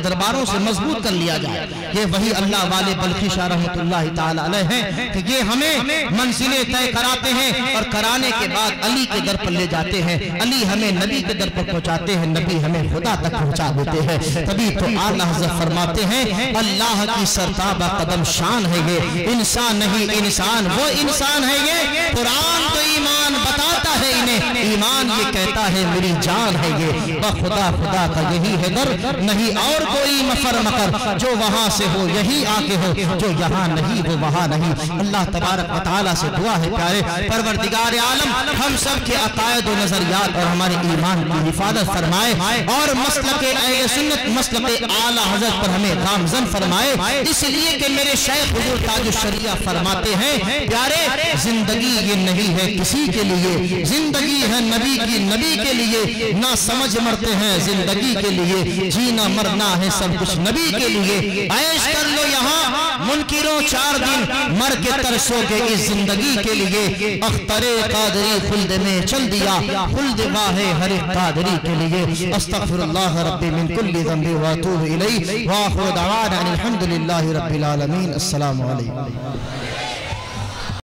درباروں سے مضبوط کر لیا جائے. یہ وہی اللہ والے بلخی شاہ رحمت اللہ تعالی علیہ ہیں کہ یہ ہمیں منزلیں طے کراتے ہیں اور کرانے کے بعد علی کے در پر لے جاتے ہیں. علی ہمیں نبی کے در پر پہنچاتے ہیں, نبی ہمیں خدا تک پہنچا دیتے ہیں. تبھی تو اعلیٰ حضرت فرماتے ہیں اللہ کی سرتابہ قدم شان ہے یہ, انسان نہیں انسان وہ انسان ہے یہ. قرآن تو ایمان بتاتا ہے انہیں, ایمان یہ کہتا ہے میری جان ہے یہ. بخدا خدا کا یہی ہے در, نہیں اور کوئی مفر مکر. جو وہاں سے ہو یہی آگے ہو, جو یہاں نہیں وہ وہاں نہیں. اللہ تبارک و تعالیٰ سے دعا ہے پیارے پروردگار عالم ہم سب کے عقائد و نظریات اور ہمارے ایمان کی حفاظت فرمائے اور مسلک اہل سنت مسلک اعلیٰ حضرت پر ہمیں گامزن فرمائے. اس لیے کہ میرے شیخ حضور تاج الشریعہ فرماتے ہیں پیارے زندگی یہ نہیں ہے کسی کے لیے, زندگی ہے نبی کی, نبی کے لیے. نہ سمجھ مرتے ہیں زندگی کے لیے, جینا مرنا ہے سب کچھ نبی کے لیے. عیش کر لو یہاں منکروں 4 دن, مر کے ترسو گے اس زندگی کے لیے. اختر قادری خلد میں چل دیا, خلد واہ ہر قادری کے لیے. استغفر اللہ ربی من کل ذنب واتوب الیہ, واخر دعوانا الحمدللہ رب العالمین. السلام علیکم.